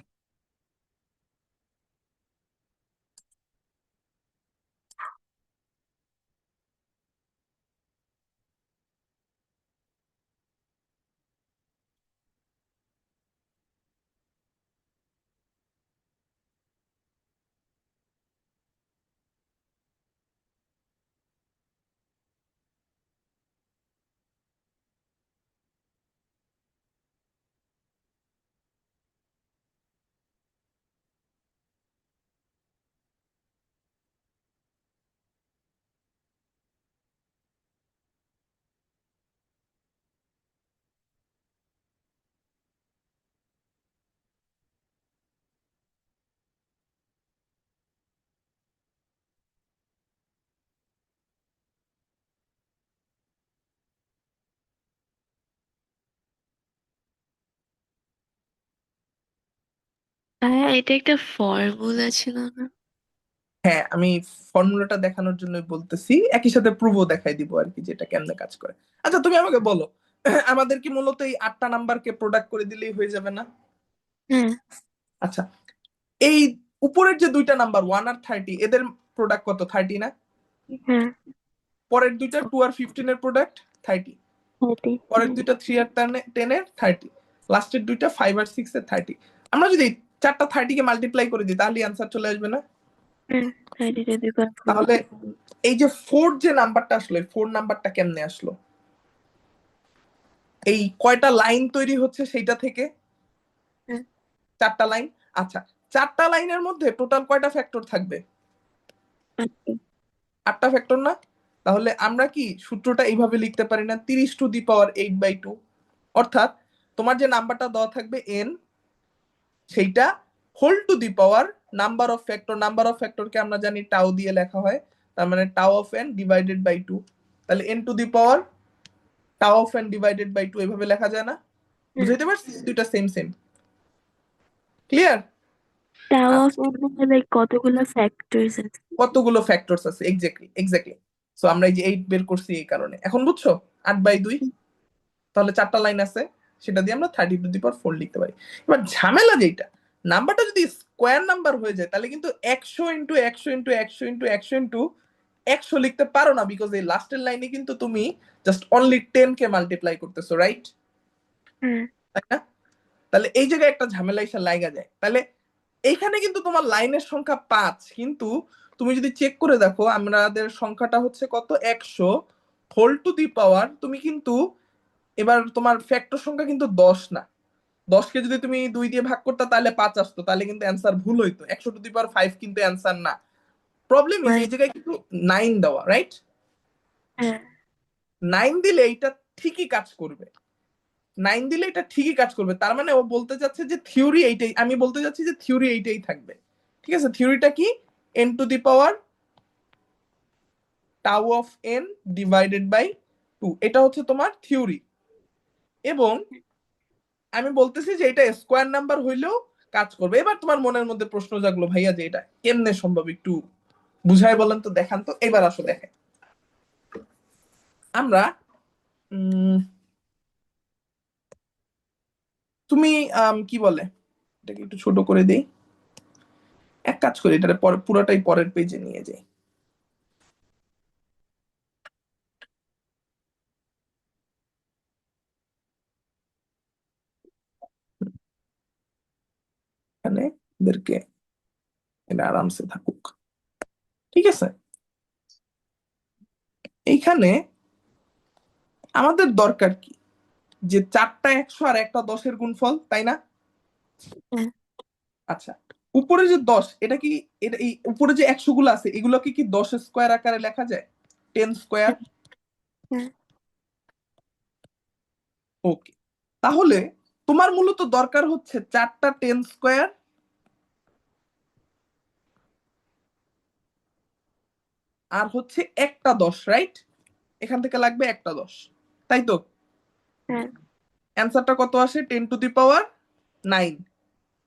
ভাইয়া এটা একটা ফর্মুলা ছিল না? হ্যাঁ, আমি ফর্মুলাটা দেখানোর জন্য বলতেছি, একই সাথে প্রুফও দেখাই দিব আর কি, যেটা কেমনে কাজ করে। আচ্ছা তুমি আমাকে বলো, আমাদের কি মূলত এই 8টা নাম্বারকে প্রোডাক্ট করে দিলেই হয়ে যাবে না? হ্যাঁ। আচ্ছা, এই উপরের যে দুইটা নাম্বার 1 আর 30, এদের প্রোডাক্ট কত? 30 না? হ্যাঁ। পরের দুইটা 2 আর 15 এর প্রোডাক্ট 30। থার্টি। পরের দুইটা 3 আর 10 এর 30। লাস্টের দুইটা 5 আর 6 এর 30। আমরা যদি চারটা 30 কে মাল্টিপ্লাই করে দিই তাহলে অ্যান্সার চলে আসবে না? হ্যাঁ, 30 টু দি পাওয়ার 4। তাহলে এই যে 4 যে নাম্বারটা আসলো, এই 4 নাম্বারটা কেমনে আসলো? এই কয়টা লাইন তৈরি হচ্ছে সেইটা থেকে? হ্যাঁ। 4টা লাইন। আচ্ছা, 4টা লাইনের মধ্যে টোটাল কয়টা ফ্যাক্টর থাকবে? 8টি। 8টা ফ্যাক্টর না? তাহলে আমরা কি সূত্রটা এইভাবে লিখতে পারি না, 30 টু দি পাওয়ার 8/2? অর্থাৎ তোমার যে নাম্বারটা দেওয়া থাকবে n, সেইটা whole to the power number of ফ্যাক্টরকে আমরা জানি টাউ দিয়ে লেখা হয়, তার মানে tau of n divided by 2। তাহলে n to the power tau of n divided by 2 এভাবে লেখা যায় না? হ্যাঁ। বুঝাইতে পারছি? দুইটা same same. Clear? Tau of এর লাইক কতগুলো ফ্যাক্টরস আছে? কতগুলো ফ্যাক্টরস আছে, এক্স্যাক্টলি এক্স্যাক্টলি। সো আমরা এই যে 8 বের করছি এই কারণে। এখন বুঝছো? 8/2। তাহলে 4টা লাইন আছে, সেটা দিয়ে আমরা 30 টু দি পাওয়ার 4 লিখতে পারি। এবার ঝামেলা যেটা, নাম্বারটা যদি স্কোয়ার নাম্বার হয়ে যায় তাহলে কিন্তু 100 ইন্টু 100 ইন্টু 100 ইন্টু 100 লিখতে পারো না, বিকজ এই লাস্টের লাইনে কিন্তু তুমি জাস্ট অনলি 10 কে মাল্টিপ্লাই করতেছো, রাইট? হ্যাঁ। তাই না? তাহলে এই জায়গায় একটা ঝামেলা এসে লাগা যায়। তাহলে এইখানে কিন্তু তোমার লাইনের সংখ্যা 5, কিন্তু তুমি যদি চেক করে দেখো আমাদের সংখ্যাটা হচ্ছে কত, 100 হোল টু দি পাওয়ার, তুমি কিন্তু এবার তোমার ফ্যাক্টর সংখ্যা কিন্তু 10 না। 10কে যদি তুমি 2 দিয়ে ভাগ করতে তাহলে 5 আসতো, তাহলে কিন্তু অ্যান্সার ভুল হইতো। 100 টু দি পাওয়ার 5 কিন্তু অ্যান্সার না। প্রবলেম ইজ মানে এই জায়গায় কিন্তু 9 দেওয়া, রাইট? হ্যাঁ। 9 দিলে এটা ঠিকই কাজ করবে। 9 দিলে এটা ঠিকই কাজ করবে, তার মানে ও বলতে যাচ্ছে যে থিওরি এইটাই, আমি বলতে যাচ্ছি যে থিওরি এইটাই থাকবে। ঠিক আছে, থিওরিটা কি? n to the power tau of n divided by 2, এটা হচ্ছে তোমার থিওরি। এবং আমি বলতেছি যে এটা স্কোয়ার নাম্বার হইলেও কাজ করবে। এবার তোমার মনের মধ্যে প্রশ্ন জাগলো, ভাইয়া যে এটা কেমনে সম্ভব, একটু বুঝাই বলেন তো, দেখান তো। এবার আসো দেখেন, আমরা তুমি কি বলে, এটাকে একটু ছোট করে দেই। এক কাজ করি, এটা পুরোটাই পরের পেজে নিয়ে যাই। এখানে এদেরকে, এটা আরামসে থাকুক। ঠিক আছে, এইখানে আমাদের দরকার কি, যে 4টা 100 আর একটা 10-এর গুণফল, তাই না? হ্যাঁ। আচ্ছা, উপরে যে 10, এটা কি, এটা এই উপরে যে 100 গুলো আছে এগুলোকে কি 10 স্কোয়ার আকারে লেখা যায়? 10 স্কোয়ার। হ্যাঁ। ওকে, তাহলে তোমার মূলত দরকার হচ্ছে 4টা 10 স্কোয়ার আর হচ্ছে একটা 10, রাইট? এখান থেকে লাগবে একটা 10, তাই তো? হ্যাঁ। অ্যান্সারটা কত আসে? 10 টু দি পাওয়ার 9।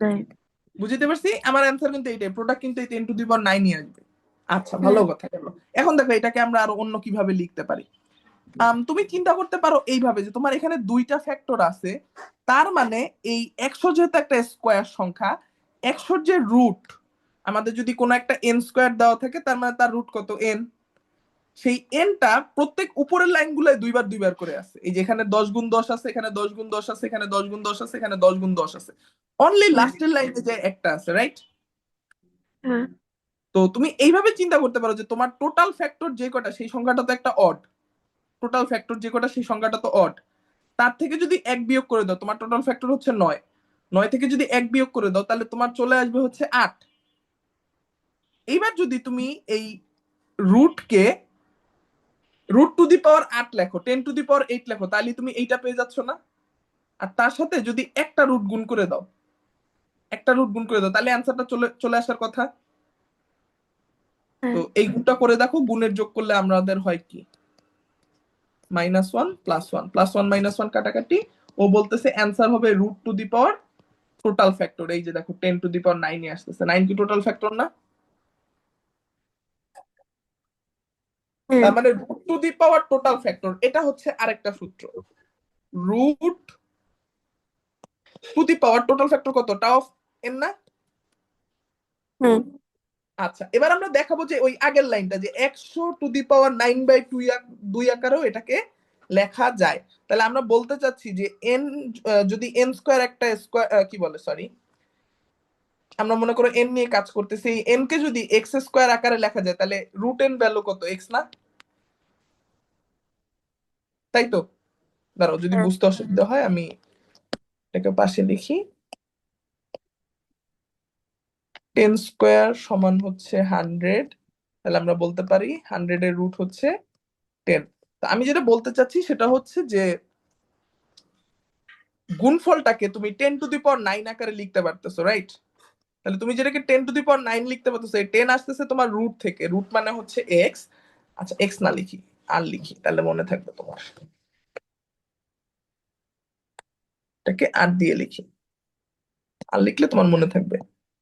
রাইট। বুঝতে পারছি, আমার অ্যান্সার কিন্তু এইটাই, প্রোডাক্ট কিন্তু এই 10 টু দি পাওয়ার 9 আসবে। আচ্ছা, ভালো হ্যাঁ। কথা গেল। এখন দেখো এটাকে আমরা আরো অন্য কিভাবে লিখতে পারি। তুমি চিন্তা করতে পারো এইভাবে, যে তোমার এখানে দুইটা ফ্যাক্টর আছে, তার মানে এই 100 যেহেতু একটা স্কোয়ার সংখ্যা, 100 যে রুট, আমাদের যদি কোনো একটা n স্কোয়ার দেওয়া থাকে তার মানে তার রুট কত? n। সেই nটা প্রত্যেক উপরের লাইনগুলোয় দুইবার দুইবার করে আছে, এই যে এখানে 10 গুণ 10 আছে, এখানে 10 গুণ 10 আছে, এখানে 10 গুণ 10 আছে, এখানে 10 গুণ 10 আছে। অনলি হ্যাঁ। লাস্টের লাইনে যে একটা আছে, রাইট? হ্যাঁ। তো তুমি এইভাবে চিন্তা করতে পারো যে তোমার টোটাল ফ্যাক্টর যে কটা সেই সংখ্যাটা তো একটা অড, টোটাল ফ্যাক্টর যে কটা সেই সংখ্যাটা তো অড। তার থেকে যদি 1 বিয়োগ করে দাও, তোমার টোটাল ফ্যাক্টর হচ্ছে 9। 9 থেকে যদি 1 বিয়োগ করে দাও তাহলে তোমার চলে আসবে হচ্ছে 8। এইবার যদি তুমি এই রুটকে √8 লেখো, 10 টু দি পাওয়ার 8 লেখো, তাহলে তুমি এইটা পেয়ে যাচ্ছ না? আর তার সাথে যদি একটা রুট গুণ করে দাও, একটা রুট গুণ করে দাও, তাহলে অ্যান্সারটা চলে চলে আসার কথা। তো হ্যাঁ। এই গুণটা করে দেখো, গুণের যোগ করলে আমাদের হয় কি, -1 +1, +1 +1 -1 কাটাকাটি। ও বলতেছে অ্যান্সার হবে √2 টোটাল ফ্যাক্টর, এই যে দেখো 10⁹ আসতেছে, 9 কি টোটাল ফ্যাক্টর না? হ্যাঁ তার মানে root to the power total factor, এটা হচ্ছে আরেকটা সূত্র। Root to the power total factor কত, টা অফ এন না? হুম আচ্ছা, এবার আমরা দেখাবো যে ওই আগের লাইনটা, যে 100⁻9/2 দুই আকারেও এটাকে লেখা যায়। তাহলে আমরা বলতে চাচ্ছি যে এন, যদি এন স্কোয়ার একটা স্কোয়ার কি বলে সরি, আমরা মনে করো এন নিয়ে কাজ করতেছি, এন কে যদি এক্স স্কোয়ার আকারে লেখা যায় তাহলে রুট এন ভ্যালু কত, এক্স না? তাই তো? দাঁড়াও, যদি হ্যাঁ বুঝতে অসুবিধা হয় আমি এটাকে পাশে লিখি। 10² হচ্ছে 100, তাহলে আমরা বলতে পারি 100 এর রুট হচ্ছে 10। তো আমি যেটা বলতে চাচ্ছি সেটা হচ্ছে যে গুণফলটাকে তুমি 10⁹ আকারে লিখতে পারতেছো, রাইট? তাহলে তুমি যেটাকে 10⁹ লিখতে পারতেছো, এই 10 আসতেছে তোমার রুট থেকে, রুট মানে হচ্ছে এক্স। আচ্ছা, এক্স না লিখি, আর লিখি, তাহলে মনে থাকবে তোমার। এটাকে আর দিয়ে লিখি, আর লিখলে তোমার মনে থাকবে।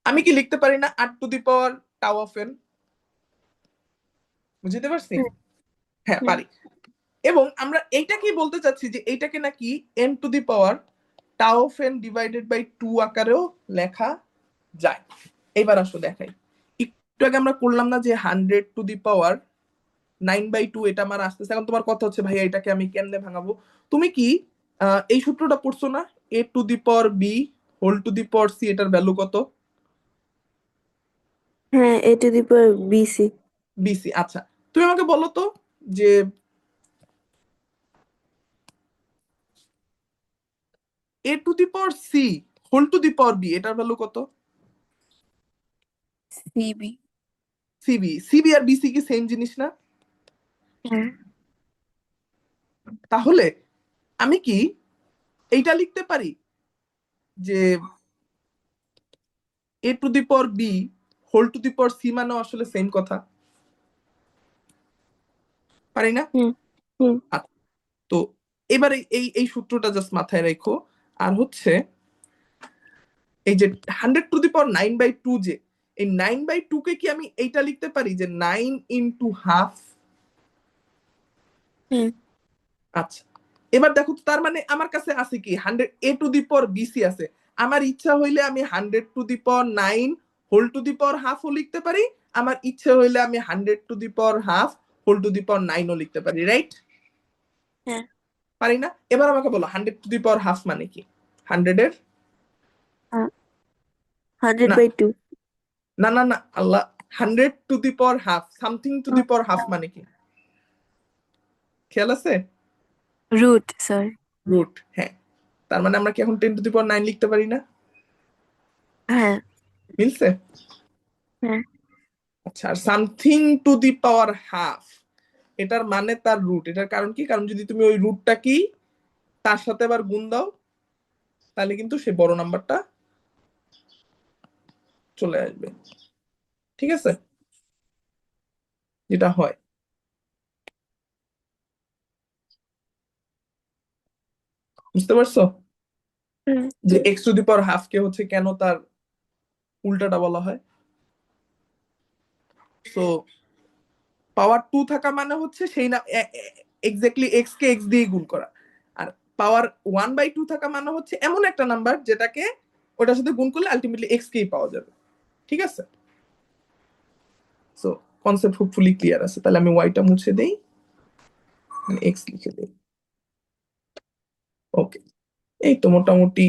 আমি কি লিখতে পারি না 8⁻τ বুঝতে পারছি? হুম হ্যাঁ হুম পারি। এবং আমরা এইটাকেই বলতে চাচ্ছি যে এইটাকে নাকি n⁻τ(n/2) আকারেও লেখা যায়। এবার আসো দেখাই। একটু আগে আমরা করলাম না যে 100⁻9/2 এটা আমার আসতেছে, এখন তোমার কথা হচ্ছে ভাইয়া এটাকে আমি কেমনে ভাঙাবো। তুমি কি এই সূত্রটা পড়ছো না, a⁻b⁻c এটার ভ্যালু কত? হ্যাঁ a⁻b⁻c বিসি। আচ্ছা, তুমি আমাকে বলো তো যে a⁻c⁻b এটার ভ্যালু কত? cb সিবি, সিবি আর বিসি কি সেম জিনিস না? হ্যাঁ তাহলে আমি কি এইটা লিখতে পারি যে a⁻b⁻c মানে আসলে সেম কথা, পারি না? হুম হুম আচ্ছা, তো এবারে এই এই সূত্রটা জাস্ট মাথায় রেখো। আর হচ্ছে এই যে 100⁻9/2, যে এই 9/2 কে কি আমি এইটা লিখতে পারি যে 9 × 1/2? হুম আচ্ছা, এবার দেখো তো, তার মানে আমার কাছে আছে কি 100 a⁻bc আছে। আমার ইচ্ছা হইলে আমি 100⁻9 ও লিখতে পারি, আমার ইচ্ছা হইলে আমি 100⁻9 ও লিখতে পারি, রাইট? হ্যাঁ পারি না? এবার আমাকে বলো 100⁻½ মানে কি? 100 এর, 100 না by 2 না না না আল্লাহ, 100⁻½ something to the power half মানে কি, খেয়াল আছে? root sorry রুট, হ্যাঁ। তার মানে আমরা কি এখন 10⁻9 লিখতে পারি না? হ্যাঁ মিলছে? হ্যাঁ আচ্ছা, আর something to the power half, এটার মানে তার রুট। এটার কারণ কি, কারণ যদি তুমি ওই রুটটা কি তার সাথে আবার গুণ দাও তাহলে কিন্তু সে বড় নাম্বারটা চলে আসবে, ঠিক আছে? যেটা হয়, বুঝতে পারছো হুম যে x⁻½ কে হচ্ছে কেন তার উল্টাটা বলা হয়? সো পাওয়ার 2 থাকা মানে হচ্ছে সেই না, এক্স্যাক্টলি এক্স কে এক্স দিয়ে গুণ করা। আর পাওয়ার 1/2 থাকা মানে হচ্ছে এমন একটা নাম্বার যেটাকে ওটার সাথে গুণ করলে আলটিমেটলি এক্স কেই পাওয়া যাবে, ঠিক আছে? সো কনসেপ্ট হোপফুলি ক্লিয়ার আছে। তাহলে আমি ওয়াইটা মুছে দেই, মানে এক্স লিখে দেই। ওকে, এই তো মোটামুটি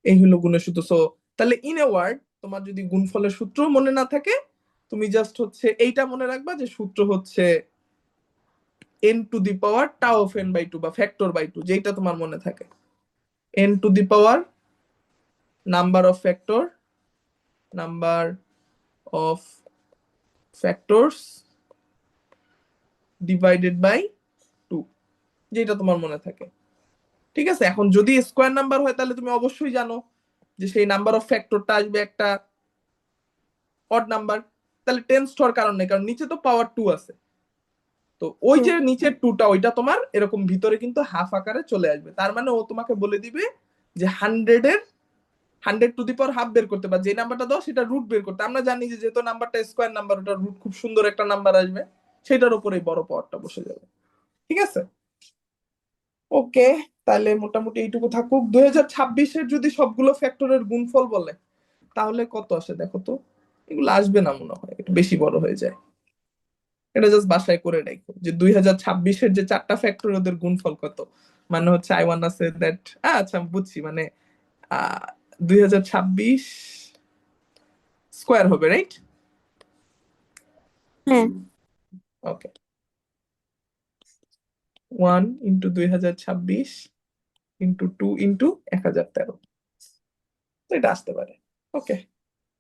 এই হলো গুণের সূত্র। সো তাহলে ইন এ ওয়ার্ড, তোমার যদি গুণফলের সূত্র মনে না থাকে, তুমি জাস্ট হচ্ছে এইটা মনে রাখবা যে সূত্র হচ্ছে n⁻τ(n/2) বা ফ্যাক্টর/2, যেটা তোমার মনে থাকে। n⁻, number of factor, number of factors divided by 2, যেটা তোমার মনে থাকে, ঠিক আছে? এখন যদি স্কোয়ার নাম্বার হয় তাহলে তুমি অবশ্যই জানো যে সেই নাম্বার অফ ফ্যাক্টরটা আসবে একটা অড নাম্বার। তাহলে টেন্স হওয়ার কারণ নেই, কারণ নিচে তো পাওয়ার 2 আছে। তো ওই হুম যে নিচের 2টা ওইটা তোমার এরকম ভিতরে কিন্তু হাফ আকারে চলে আসবে, তার মানে ও তোমাকে বলে দিবে যে 100 এর 100 টু দি পাওয়ার হাফ বের করতে, বা যে নাম্বারটা দাও সেটা রুট বের করতে। আমরা জানি যে যেহেতু নাম্বারটা স্কোয়ার নাম্বার, ওটা রুট খুব সুন্দর একটা নাম্বার আসবে, সেটার উপরেই বড় পাওয়ারটা বসে যাবে। ঠিক আছে, ওকে। তাহলে মোটামুটি এইটুকু থাকুক। 2026-এর যদি সবগুলো ফ্যাক্টরের গুণফল বলে তাহলে কত আসে দেখো তো। এগুলো আসবে না মনে হয়, একটু বেশি বড় হয়ে যায়। এটা জাস্ট বাসায় করে রাখো যে 2026-এর যে চারটা ফ্যাক্টর ওদের গুণফল কত। মানে হচ্ছে আই ওয়ান্ট সে দ্যাট, আচ্ছা বুঝছি, মানে 2026 স্কোয়ার হবে, রাইট? হ্যাঁ। ওকে, 1 × 2026 × 2 × 1013, তো এটা আসতে পারে। ওকে,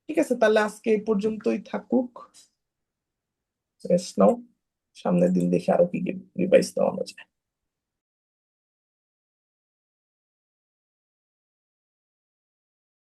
ঠিক আছে, তাহলে আজকে এই পর্যন্তই থাকুক। রেস্ট নাও, সামনের দিন দেখে আরো কি রিভাইজ দেওয়া যায়।